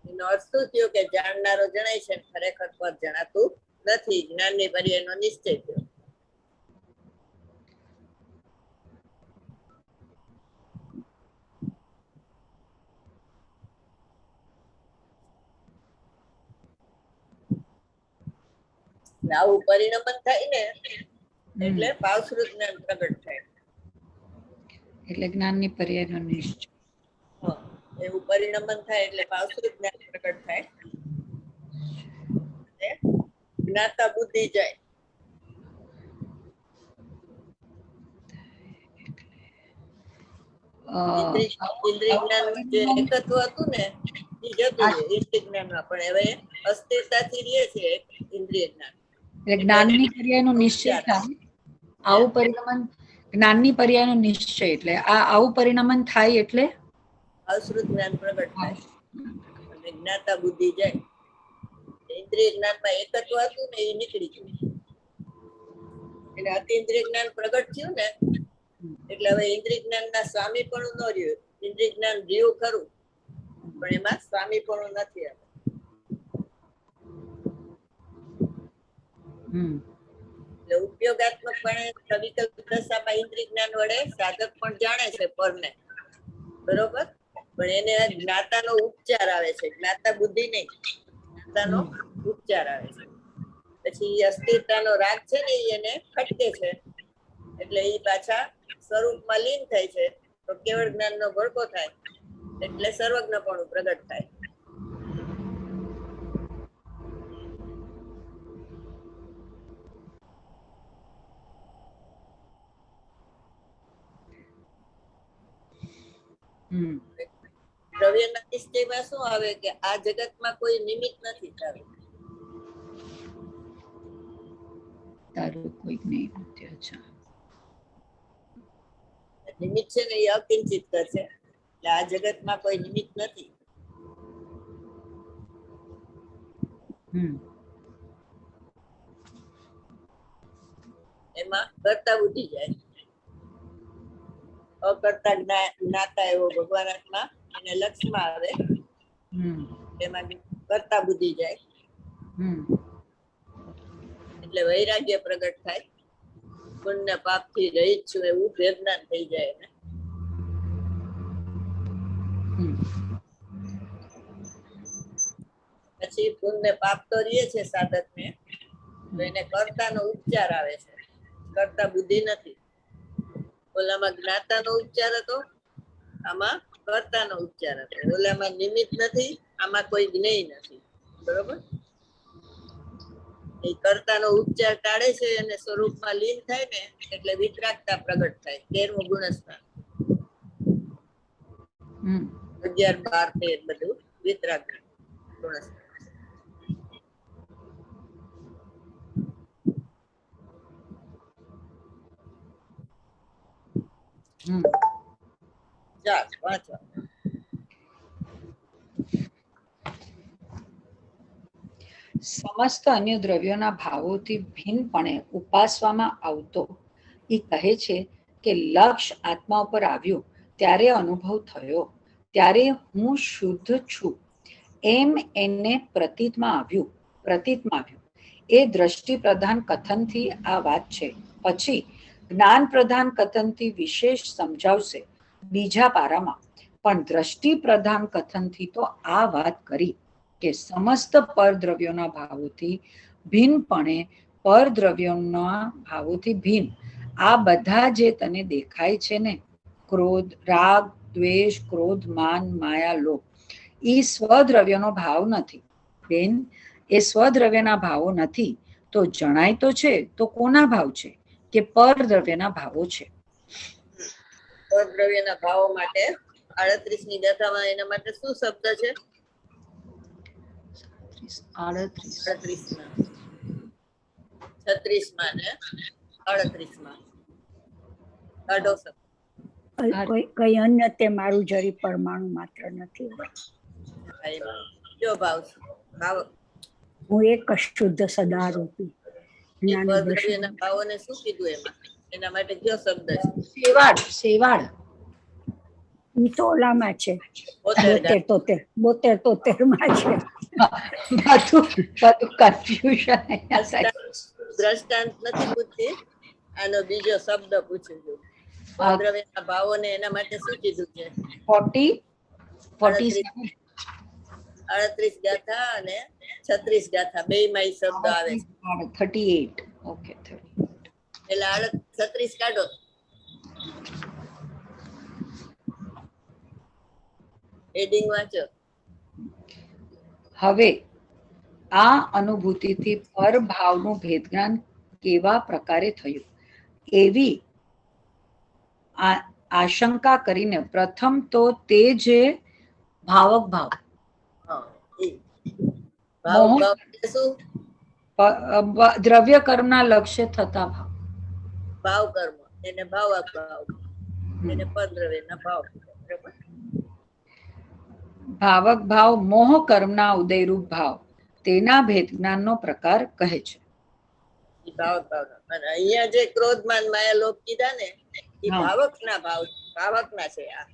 એનો અર્થ શું થયો કે જાણનારો જણાય છે, ખરેખર પર જણાતું નથી. જ્ઞાનની પર્યાયનો નિશ્ચય થયો. આવું પરિણમન થાય ને એટલે ભાવસ્વરૂપ જ્ઞાન પ્રગટ થાય. એટલે જ્ઞાનની પર્યાયનો નિશ્ચય. એવું પરિણમન થાય એટલે ભાવસ્વરૂપ જ્ઞાન પ્રગટ થાય. જ્ઞાતા બુદ્ધિ જાય. ઇન્દ્રિય જ્ઞાન જે એકત્વ હતું ને એ જતું રહે ઇન્દ્રિય જ્ઞાનમાં, પણ હવે અસ્થિરતાથી રહે છે ઇન્દ્રિય જ્ઞાન. એટલે જ્ઞાનની પર્યાયનો નિશ્ચય થાય. આવું પરિણમન જ્ઞાનની પર્યાયનો નિશ્ચય એટલે આવું પરિણમન થાય એટલે ભાવસ્વરૂપ જ્ઞાન પ્રગટ થાય અને જ્ઞાતા બુદ્ધિ જાય. ઇન્દ્રિય જ્ઞાનમાં એકત્વ હતું ને એ નીકળી ગયું એટલે અતિન્દ્રિય જ્ઞાન પ્રગટ થયું ને એટલે હવે ઇન્દ્રિય જ્ઞાનના સ્વામીપણું ન રહ્યું. ઇન્દ્રિય જ્ઞાન રહ્યું ખરું પણ એમાં સ્વામીપણું નથી. એટલે ઉપયોગાત્મકપણે સવિકલ્પ દશામાં ઇન્દ્રિય જ્ઞાન વડે સાધક પણ જાણે છે પરને, બરોબર? પણ એને જ્ઞાતાનો ઉપચાર આવે છે, જ્ઞાતા બુદ્ધિ નહીં, જ્ઞાતાનો ઉપચાર આવે છે. પછી અસ્થિરતાનો રાગ છે ને એને ખટકે છે એટલે એ પાછા સ્વરૂપમાં લીન થાય છે તો કેવળ જ્ઞાનનો ભડકો થાય એટલે સર્વજ્ઞપણું પ્રગટ થાય. દ્રવ્યના નિશ્ચયમાં શું આવે કે આ જગતમાં કોઈ નિમિત્ત નથી તારું. તારું કોઈ નહીં નથી. અચ્છા, નિમિત્ત છે ને એ અકિંચિત છે, એટલે આ જગતમાં કોઈ નિમિત્ત નથી. એમાં કરતા ઉઠી જાય. અકર્તા જ્ઞાતા એવો ભગવાન આત્મા એને લક્ષમાં આવે, એમાં કરતા બુદ્ધિ જાય, એટલે વૈરાગ્ય પ્રગટ થાય. પુણ્ય પાપ થી રહિત છું એવું વેદના થઈ જાય એને. પછી પુણ્ય પાપ તો રહે છે સાધક ને, તો એને કર્તાનો ઉપચાર આવે છે, કરતા બુદ્ધિ નથી. ઓલામાં જ્ઞાતાનો ઉપચાર હતો, આમાં કર્તાનો ઉપચાર હતો. ઓલામાં નિમિત્ત નથી, આમાં કોઈ જ્ઞેય નથી. બરોબર? એ કર્તાનો ઉપચાર ટાળે છે અને સ્વરૂપમાં લીન થાય ને એટલે વિતરાગતા પ્રગટ થાય. 13મું ગુણસ્થાન 11, 12, 13 બધું વિતરાગ ગુણસ્થાન. વાંચવા. સમસ્ત અન્ય દ્રવ્યોના ભાવોથી ભિન્નપણે ઉપાસવામાં આવતો એ કહે છે કે લક્ષ આત્મા ઉપર આવ્યું ત્યારે અનુભવ થયો, ત્યારે હું શુદ્ધ છું એમ એને પ્રતીતમાં આવ્યું. એ દ્રષ્ટિ પ્રધાન કથનથી આ વાત છે. પછી જ્ઞાન પ્રધાન કથનથી વિશેષ સમજાવશે બીજા પારામાં, પણ દ્રષ્ટિ પ્રધાન કથનથી તો આ વાત કરી કે સમસ્ત પરદ્રવ્યોના ભાવોથી ભિન્નપણે પરદ્રવ્યોના ભાવોથી ભિન્ન આ બધા જે તને દેખાય છે ને, ક્રોધ, રાગ, દ્વેષ, ક્રોધ, માન, માયા, લોભ, એ સ્વદ્રવ્યનો ભાવ નથી બેન. એ સ્વદ્રવ્યના ભાવો નથી તો જણાય તો છે તો કોના ભાવ છે? કે પરદ્રવ્યના ભાવો છે. પરદ્રવ્યના ભાવો માટે 38ની ગાથામાં એના માટે શું શબ્દ છે? 36માં ને 38માં કાઢો શબ્દ. કઈ અન્ય તે મારું જરી પરમાણુ માત્ર નથી. કયો ભાવ છે? ભાવ હું એક શુદ્ધ સદારૂપી. પરદ્રવ્યના ભાવોને શું કીધું એમાં? એના માટે કયો શબ્દ છે? સેવાળ. ઈ તો ઓલામાં છે 72-73 માં છે. દ્રષ્ટાંત નથી પૂછતી, આનો બીજો શબ્દ પૂછ્યું છું. પરદ્રવ્યના ભાવોને એના માટે શું કીધું છે? 38 ગાથા અને 36 ગાથા બે માં શબ્દ આવે છે. 38. ઓકે, 38. એટલે 36 કાઢો. હેડિંગ વાંચો. હવે આ અનુભૂતિથી પરભાવનું ભેદજ્ઞાન કેવા પ્રકારે થયું એવી આશંકા કરીને પ્રથમ તો તે જે ભાવક ભાવ દ્રવ્ય કર્મના લક્ષ્ય થતા ભાવ કર્મ એને ભાવક ભાવ, એને પરદ્રવ્યના ભાવ. ભાવક ભાવ મોહ કર્મના ઉદયરૂપ ભાવ તેના ભેદ જ્ઞાનનો પ્રકાર કહે છે. ભાવક ભાવ અને અહીંયા જે ક્રોધ માન માયા લોભ કીધા ને એ ભાવકના ભાવ, ભાવકના છે. આ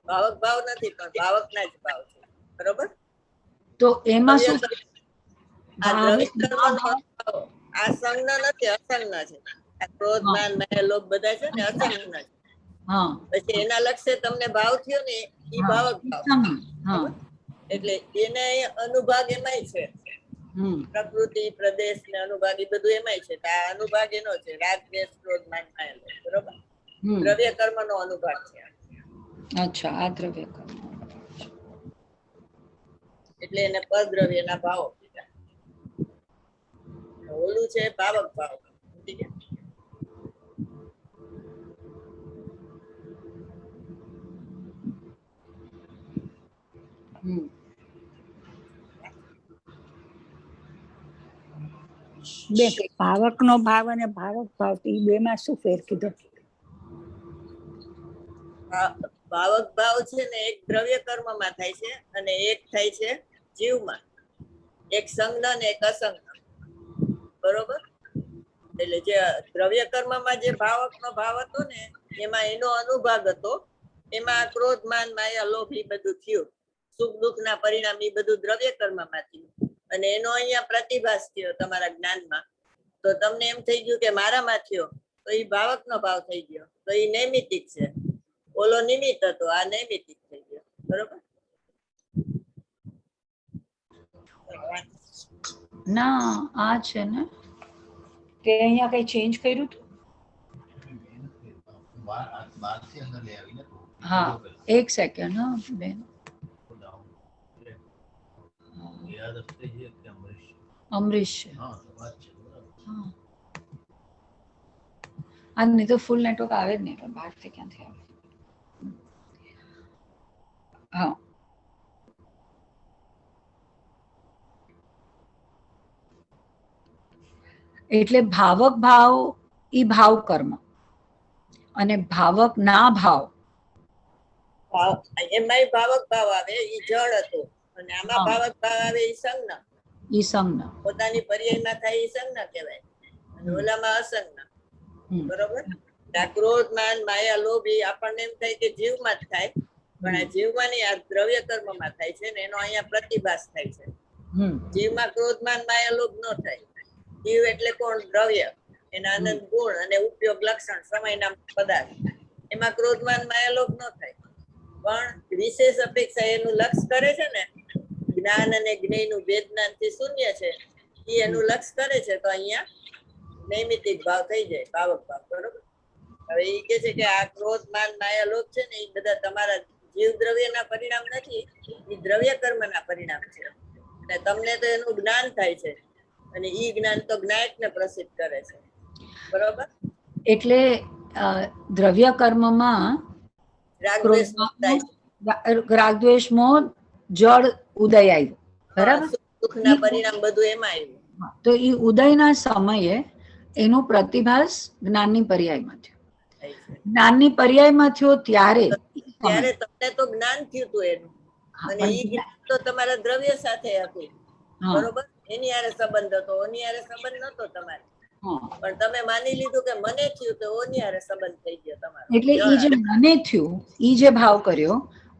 ભાવક ભાવ નથી પણ ભાવકના જ ભાવ છે. બરોબર? તો એમાં શું આ સંજ્ઞા નથી, અસંજ્ઞા છે. આ ક્રોધ માન માયા લોભ બધા છે ને અસંજ્ઞા છે. પછી એના લક્ષ્ય તમને ભાવ થયો ને એ ભાવક ભાવ. એટલે એને અનુભાગ એમાંય છે, પ્રકૃતિ પ્રદેશ ને અનુભાગ એ બધું એમાંય છે. આ અનુભાગ એનો છે, રાગ દ્વેષ ક્રોધ માન માયા લોભ. બરોબર? દ્રવ્ય કર્મ નો અનુભાગ છે. અચ્છા, આ દ્રવ્ય કર્મ. એટલે એને પરદ્રવ્યના ભાવો કીધા. ઓલું છે ભાવક ભાવ. સમજી ગયા? બે ભાવકનો ભાવ અને ભાવક ભાવ એ બે માં શું ફેર કીધો? ભાવક ભાવ છે ને એક દ્રવ્ય કર્મમાં થાય છે અને એક થાય છે જીવમાં. એક સંજ્ઞ ને એક અસંજ્ઞ. બરોબર? એટલે જે દ્રવ્ય કર્મમાં જે ભાવકનો ભાવ હતો ને એમાં એનો અનુભાગ હતો. એમાં ક્રોધ, માન, માયા, લોભ એ બધું થયું. સુખ દુઃખના પરિણામ એ બધું દ્રવ્ય કર્મમાં થયું. અને એનો અહીંયા પ્રતિભાસ થયો તમારા જ્ઞાનમાં. તો તમને એમ થઈ ગયું કે મારામાં થયો, તો એ ભાવકનો ભાવ થઈ ગયો. તો એ નૈમિતિક છે. ઓલો નિમિત્ત હતો, આ નૈમિતિક થઈ ગયો. બરોબર? ના, આ છે ને કે અહીંયા કઈ ચેન્જ કર્યું હતું? હા, એક સેકન્ડ. હા બેન, અમરીશ છે. હા, નહીં તો ફૂલ નેટવર્ક આવે જ નહીં, પણ બહારથી ક્યાંથી આવે? હા, એટલે ભાવક ભાવ ઈ ભાવ કર્મ અને ભાવક ના ભાવ એમાંય ભાવક ભાવ આવે, ઈ જળ હતો. અને આમાં ભાવક ભાવ આવે ઈ સંજ્ઞ. ઈ સંજ્ઞ પોતાની પર્યાયમાં થાય ઈ સંજ્ઞ કહેવાય. અને ઓલામાં અસંજ્ઞ. બરોબર? ક્રોધ, માન, માયા, લોભ એ આપણને એમ થાય કે જીવમાં જ થાય, પણ આ જીવમાં નહીં, આ દ્રવ્ય કર્મમાં થાય છે ને એનો અહીંયા પ્રતિભાસ થાય છે. જીવમાં ક્રોધ, માન, માયા, લોભ ન થાય. જીવ એટલે કોણ? દ્રવ્ય. એના આનંદ ગુણ અને ઉપયોગ લક્ષણ સમયના પદાર્થ. એમાં ક્રોધ, માન, માયા, લોભ ન થાય. પણ વિશેષ અપેક્ષા એનું લક્ષ કરે છે ને, જ્ઞાન અને જ્ઞેયનું ભેદ જ્ઞાનથી શૂન્ય છે, એ એનું લક્ષ કરે છે. તો અહીંયા નૈમિતિક ભાવ થઈ જાય, ભાવક ભાવ. બરોબર? હવે એ કે છે કે આ ક્રોધ, માન, માયા, લોભ છે ને એ બધા તમારા જીવ દ્રવ્યના પરિણામ નથી, એ દ્રવ્ય કર્મના પરિણામ છે. અને તમને તો એનું જ્ઞાન થાય છે, અને ઈ જ્ઞાન તો જ્ઞાયકને પ્રસિદ્ધ કરે છે. બરોબર? એટલે દ્રવ્ય કર્મમાં રાગદ્વેષ મોહ જળ ઉદય આવ્યો. બરાબર? દુઃખના પરિણામ બધું એમાં આવ્યું. તો એ ઉદયના સમયે એનું પ્રતિભાસ જ્ઞાનની પર્યાયમાં થયો. જ્ઞાનની પર્યાયમાં થયો ત્યારે તમને તો જ્ઞાન થયું હતું એનું, અને ઈ જ્ઞાન તો તમારા દ્રવ્ય સાથે હતું. બરોબર? એની હારે સંબંધ હતો, ઓની હારે સંબંધ નતો તમારે. પણ તમે માની લીધું કે મને થયું, તો ઓની હારે સંબંધ થઈ ગયો તમારો. એટલે ઈ જે મને થયું, ઈ જે ભાવ કર્યો,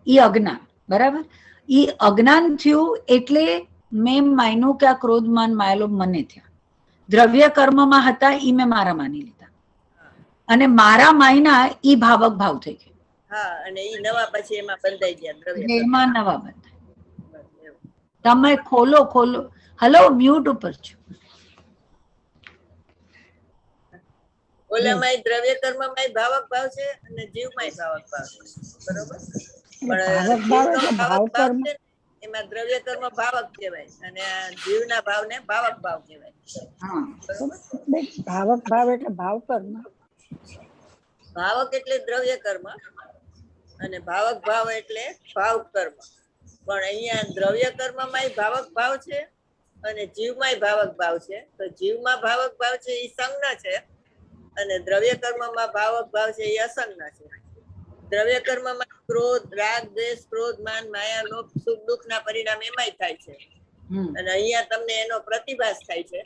ઈ અજ્ઞાન. બરાબર? ઈ અજ્ઞાન થયું એટલે મેં માન્યું કે આ ક્રોધ, માન, માયાલોભ મને થયા. દ્રવ્ય કર્મમાં હતા ઈ મેં મારા માની લીધા, અને મારા માયના ઈ ભાવક ભાવ થઈ ગયો. હા, અને ઈ નવા પછી એમાં બંધાઈ ગયા દ્રવ્ય. એમાં નવા બંધાય. તમે ખોલો. હલો, મ્યુટ ઉપર છો. ઓલામાં દ્રવ્ય કર્મમાં ભાવક ભાવ છે અને જીવમાં ભાવક ભાવ છે. બરોબર? પણ ભાવક ભાવ છે એમાં દ્રવ્ય કર્મ ભાવક કહેવાય, અને જીવના ભાવને ભાવક ભાવ કહેવાય. ભાવક ભાવ એટલે ભાવ કર્મ. ભાવક એટલે દ્રવ્ય કર્મ અને ભાવક ભાવ એટલે ભાવ કર્મ. પણ અહીંયા દ્રવ્ય કર્મમાં ભાવક ભાવ છે અને જીવમાં ભાવક ભાવ છે. તો જીવમાં ભાવક ભાવ છે એ સંજ્ઞ છે, અને દ્રવ્ય કર્મમાં ભાવક ભાવ છે એ અસંજ્ઞ છે. દ્રવ્ય કર્મમાં ક્રોધ, રાગ, દ્વેષ, ક્રોધ, માન, માયા, લોભ, સુખ દુઃખના પરિણામ એમાંય થાય છે, અને અહીંયા તમને એનો પ્રતિભાસ થાય છે.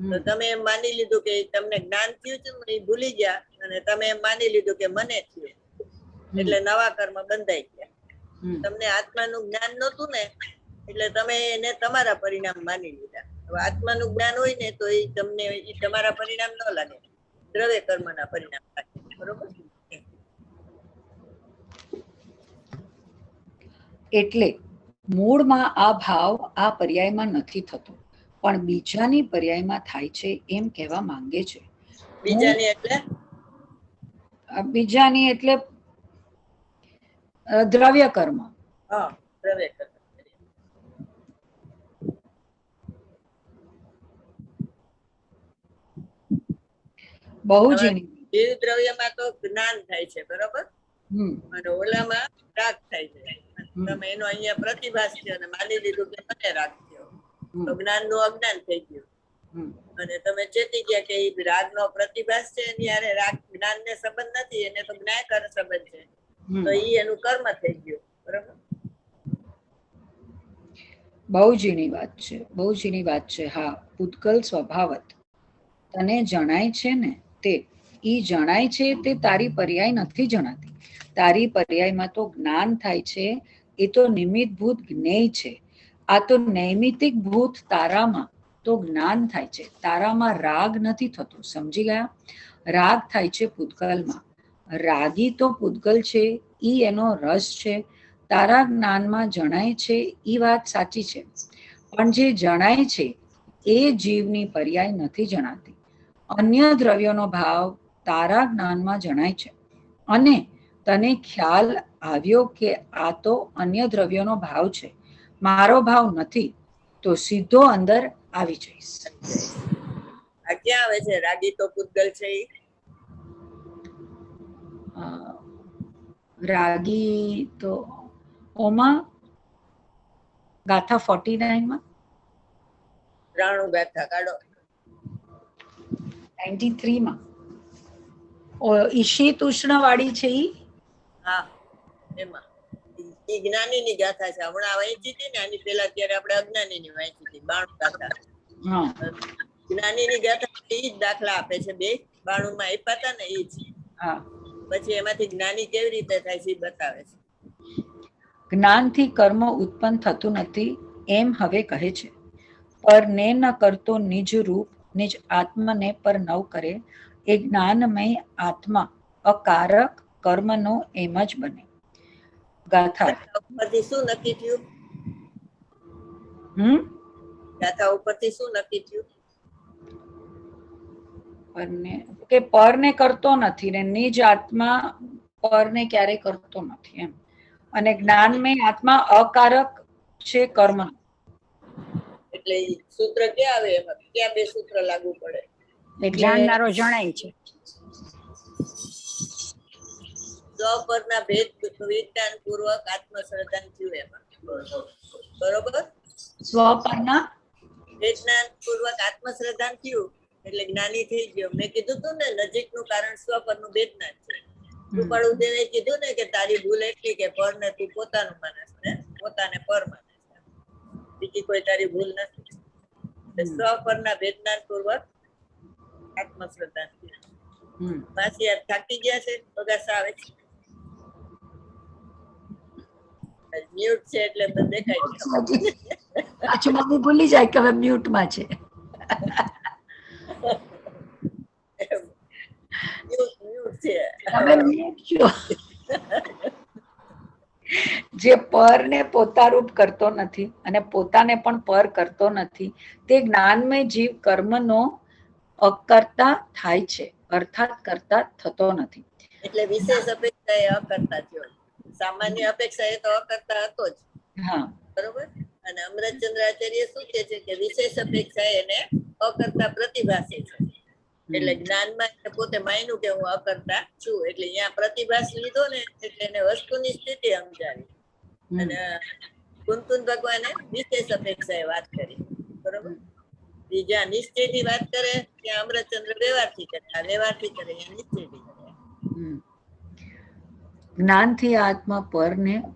તો તમે એમ માની લીધું કે તમને જ્ઞાન થયું છે, એ ભૂલી ગયા, અને તમે એમ માની લીધું કે મને થયું, એટલે નવા કર્મ બંધાઈ ગયા. તમને આત્માનું જ્ઞાન નહોતું ને, એટલે તમે એને તમારા પરિણામ માની લીધા. હવે આત્માનું જ્ઞાન હોય ને તો એ તમને તમારા પરિણામ ન લાગે, દ્રવ્ય કર્મના પરિણામ લાગે. બરોબર? એટલે મૂળમાં આ ભાવ આ પર્યાયમાં નથી થતો, પણ બીજાની પર્યાયમાં થાય છે એમ કહેવા માંગે છે. બીજાની એટલે દ્રવ્ય કર્મ. દ્રવ્ય કર્મ. બહુ હવે ઝીણી. જીવ દ્રવ્યમાં તો જ્ઞાન થાય છે, બરોબર, હમ અને ઓલામાં રાગ થાય છે. હમ. તમે એનો અહીંયા પ્રતિભાસ છે અને માની લીધું કે મને રાગ થયો, હમ. તો જ્ઞાન નું અજ્ઞાન થઈ ગયું. હમ. અને તમે ચેતી ગયા કે ઈ રાગ નો પ્રતિભાસ છે, એની હારે રાગ જ્ઞાન ને સંબંધ નથી, એને તો જ્ઞાયકર સંબંધ છે, હમ. તો ઈ એનું કર્મ થઈ ગયું, બરોબર. બહુ ઝીણી વાત છે, બહુ ઝીણી વાત છે. હા, પૂતગલ સ્વભાવત તને જણાય છે ને તે, ઈ જણાય છે તે તારી પર્યાય નથી જણાતી. તારી પર્યાયમાં તો જ્ઞાન થાય છે, એ તો નિમિત્ત ભૂત જ્ઞેય છે. આ તો નૈમિતિક ભૂત તારામાં તો જ્ઞાન થાય છે. તારામાં રાગ નથી થતો, સમજી ગયા? રાગ થાય છે પૂતગલમાં. રાગી તો પૂતગલ છે, ઈ એનો રસ છે. તારા જ્ઞાનમાં જણાય છે ઈ વાત સાચી છે, પણ જે જણાય છે એ જીવની પર્યાય નથી જણાતી. અન્ય દ્રવ્યોનો ભાવ તારા જ્ઞાનમાં જણાય છે, અને તને ખ્યાલ આવ્યો કે આ તો અન્ય દ્રવ્યોનો ભાવ છે, મારો ભાવ નથી, તો સીધો અંદર આવી જઈશ. આ ક્યાં આવે છે રાગી તો પૂતગલ છે? રાગી તો ઓમાં ગાથા 49 માં 93 ગાથા કાઢો. 93 માં ઈશિત ઉષ્ણ વાળી છે ઈ. હા, એમાં ઈ જ્ઞાનીની ગાથા છે. હમણાં વાંચી હતી ને, આની પેલા ત્યારે આપણે અજ્ઞાનીની વાંચી હતી 92 ગાથા. હા, જ્ઞાનીની ગાથા ઈ જ દાખલા આપે છે, બે 92 માં આપ્યા હતા ને ઈ જ. હા. પછી એમાંથી જ્ઞાની કેવી રીતે થાય છે ઈ બતાવે છે. જ્ઞાનથી કર્મ ઉત્પન્ન થતું નથી એમ હવે કહે છે. પર ને ન કરતો નિજ રૂપ નિજ આત્મને પર નવ કરે, એ જ્ઞાનમય આત્મા અકારક કર્મનો એમ જ બને. ગાથા ઉપરથી શું નક્કી થયું? ગાથા ઉપરથી શું નક્કી થયું? પરને કરતો નથી ને નિજ આત્મા પરને ક્યારેય કરતો નથી એમ, અને જ્ઞાનમય આત્મા અકારક છે કર્મ. એટલે સૂત્ર ક્યાં આવે એમાં? ક્યાં બે સૂત્ર લાગુ પડે? જાણનારો જણાય છે. સ્વપરના ભેદ વિજ્ઞાન પૂર્વક આત્મશ્રદ્ધાન થયું એમાં, બરોબર. સ્વપરના વિજ્ઞાન પૂર્વક આત્મશ્રદ્ધાન થયું એટલે જ્ઞાની થઈ ગયો. મેં કીધું તું ને, નજીકનું કારણ સ્વપરનું વિજ્ઞાન છે. કૃપાળુદેવે કીધું ને કે તારી ભૂલ એટલી કે પર ને તું પોતાનું માનસ ને પોતાને પર માને છે, બીજી કોઈ તારી ભૂલ નથી. સ્વપરના વિજ્ઞાન પૂર્વક આત્મશ્રદ્ધાન થયું. પાછી યાર થાકી ગયા છે, બગાસા આવે છે. મ્યુટ છે એટલે તો દેખાય છે. પાછું મમ્મી ભૂલી જાય કે હવે મ્યુટમાં છે. જે પરને પોતારૂપ કરતો નથી અને પોતાને પણ પર કરતો નથી, તે જ્ઞાનમય જીવ કર્મનો અકર્તા થાય છે, અર્થાત કરતા થતો નથી. એટલે વિશેષ અપેક્ષા એ અકર્તા થયો. સામાન્ય અપેક્ષા એ તો અકર્તા હતો જ. હા, બરોબર. અને અમૃતચંદ્રાચાર્ય શું કે છે કે વિશેષ અપેક્ષા એને અકર્તા પ્રતિભાસે છે. એટલે જ્ઞાનમાં પોતે માન્યું કે હું અકર્તા છું, એટલે અહીંયા પ્રતિભાસ લીધો ને એટલે એને વસ્તુની સ્થિતિ સમજાવી. અને કુંતુન ભગવાને વિશેષ અપેક્ષાએ વાત કરી, બરોબર. જ્યાં નિશ્ચયથી વાત કરે ત્યાં અમૃતચંદ્ર વ્યવહારથી કરે, આ વ્યવહારથી કરે ત્યાં નિશ્ચયથી કરે. જ્ઞાનથી આત્મા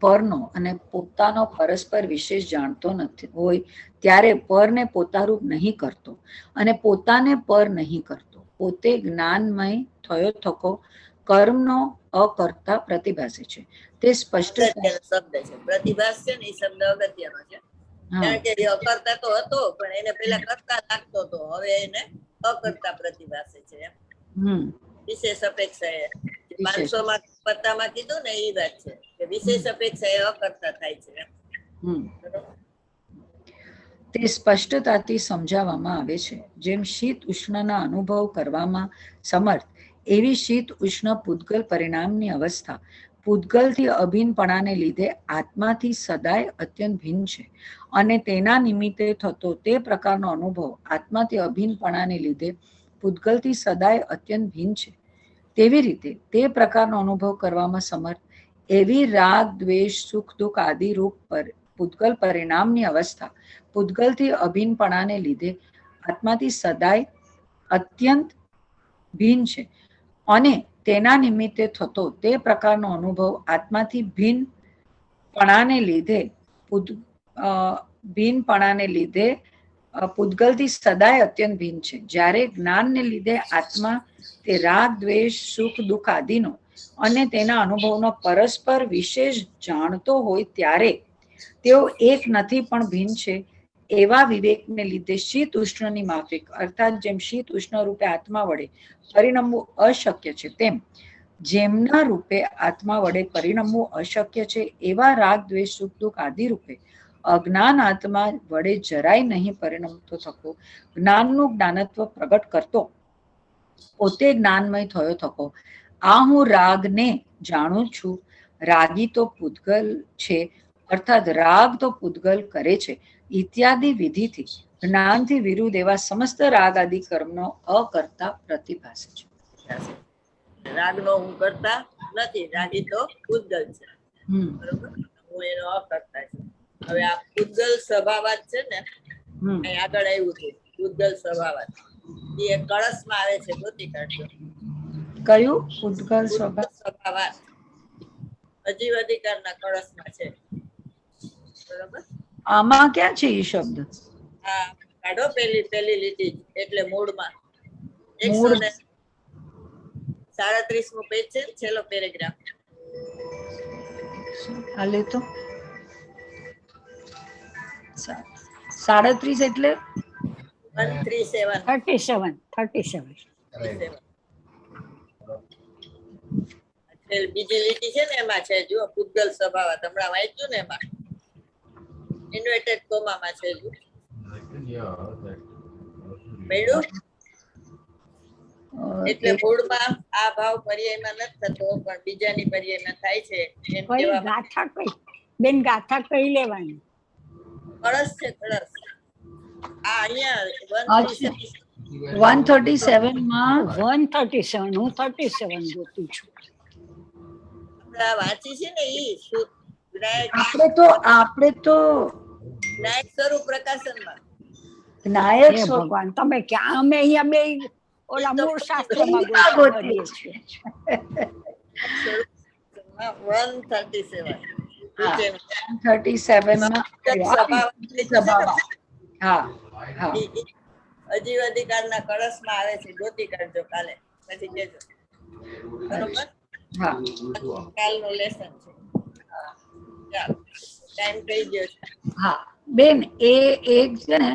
પરનો અને પોતાનો પરસ્પર વિશેષ જાણતો નથી હોય ત્યારે પરને પોતારૂપ નહીં કરતો અને પોતાને પર નહીં કરતો. પોતે જ્ઞાનમય થયો થકો કર્મનો અકર્તા પ્રતિભાસે છે. તે સ્પષ્ટ શબ્દ છે પ્રતિભાસ છે ને, એ શબ્દ અગત્યનો છે. કારણ કે એ અકર્તા તો હતો પણ એને પેલા કરતા લાગતો હતો, હવે એને અકર્તા પ્રતિભાસે છે. વિશેષ અપેક્ષા એ 500 પત્તામાં કીધું ને એ વાત છે કે વિશેષ અપેક્ષા એ અકર્તા થાય છે. તે સ્પષ્ટતાથી સમજાવવામાં આવે છે. જેમ શીત ઉષ્ણના અનુભવ કરવામાં સમર્થ એવી શીત ઉષ્ણ પૂતગલ પરિણામની અવસ્થા પૂતગલથી અભિન્નપણાને લીધે આત્માથી સદાય અત્યંત ભિન્ન છે, અને તેના નિમિત્તે થતો તે પ્રકારનો અનુભવ આત્માથી અભિન્નપણાને લીધે પૂતગલથી સદાય અત્યંત ભિન્ન છે, તેવી રીતે તે પ્રકારનો અનુભવ કરવામાં સમર્થ એવી રાગ દ્વેષ સુખ દુઃખ આદિ રૂપ પર પૂતગલ પરિણામની અવસ્થા પૂતગલથી અભિન્નપણાને લીધે આત્માથી સદાય અત્યંત ભિન્ન છે, અને તેના નિમિત્તે થતો તે પ્રકારનો અનુભવ આત્માથી ભિન્નપણાને લીધે પૂતગલથી સદાય અત્યંત ભિન્ન છે. જ્યારે જ્ઞાનને લીધે આત્મા તે રાગ દ્વેષ સુખ દુઃખ આદિનો અને તેના અનુભવનો પરસ્પર વિશેષ જાણતો હોય ત્યારે તેઓ એક નથી પણ ભિન્ન છે એવા વિવેકને લીધે શીત ઉષ્ણની માફિક અર્થાત જેમ શીત ઉષ્ણ રૂપે આત્મા વડે પરિણમવું અશક્ય છે, તેમ જેમના રૂપે આત્મા વડે પરિણમવું અશક્ય છે એવા રાગ દ્વેષ સુખ દુઃખ આદિ રૂપે અજ્ઞાન આત્મા વડે જરાય નહીં પરિણમતો થકો જ્ઞાનનું જ્ઞાનત્વ પ્રગટ કરતો પોતે જ્ઞાનમય થયો થકો આ હું રાગને જાણું છું, રાગી તો પૂતગલ છે અર્થાત રાગ તો પૂતગલ કરે છે ઇત્યાદિ વિધિથી જ્ઞાનથી વિરુદ્ધ એવા સમસ્ત રાગ આદિ કર્મનો અકર્તા પ્રતિભાસે છે. રાગનો હું કરતા નથી, રાગી તો પૂતગલ છે, બરોબર, હું એનો અકર્તા છું. હવે આ પૂતગલ સ્વભાવાત છે ને, અહીં આગળ આવ્યું છે પૂતગલ સ્વભાવાત, એ કળશમાં આવે છે, ગોતી કાઢજો. કયું પૂતગલ સ્વભાવાત અજીવ અધિકારના કળશમાં છે, બરોબર. આમાં ક્યાં છે એ શબ્દ? હા, કાઢો પેલી લીટી એટલે મૂળમાં 137મું પેજ છે, છેલ્લો પેરેગ્રાફ. હાલે તો 37 એટલે 37 બીજી લીટી છે ને એમાં છે, જુઓ પૂતગલ સ્વભાવાત, હમણાં વાંચ્યું ને એમાં ઇન્વર્ટેડ કોમામાં છે, મેળ્યું. એટલે મૂળમાં આ ભાવ પર્યાયમાં નથી થતો પણ બીજાની પર્યાયમાં થાય છે. ગાથા કઈ લેવાની? કળશ છે, કળશ. આ અહીંયા 137 માં 137 હું 37 ગોતું છું. આપણે વાંચી છે ને ઈ આપણે તો નાયક સ્વરૂપ પ્રકાશનમાં નાયક ભગવાન તમે ક્યાં, અમે અહીંયા બે ઓલા મૂળ શાસ્ત્રમાં ગોતીએ છીએ. 137 માં અજીવ અધિકારના કળશમાં આવે છે, ગોતી કાઢજો કાલે, પછી કેજો, બરોબર. કાલનું લેસન છે. ચાલો, ટાઈમ થઈ ગયો છે. હા બેન, એ એક છે ને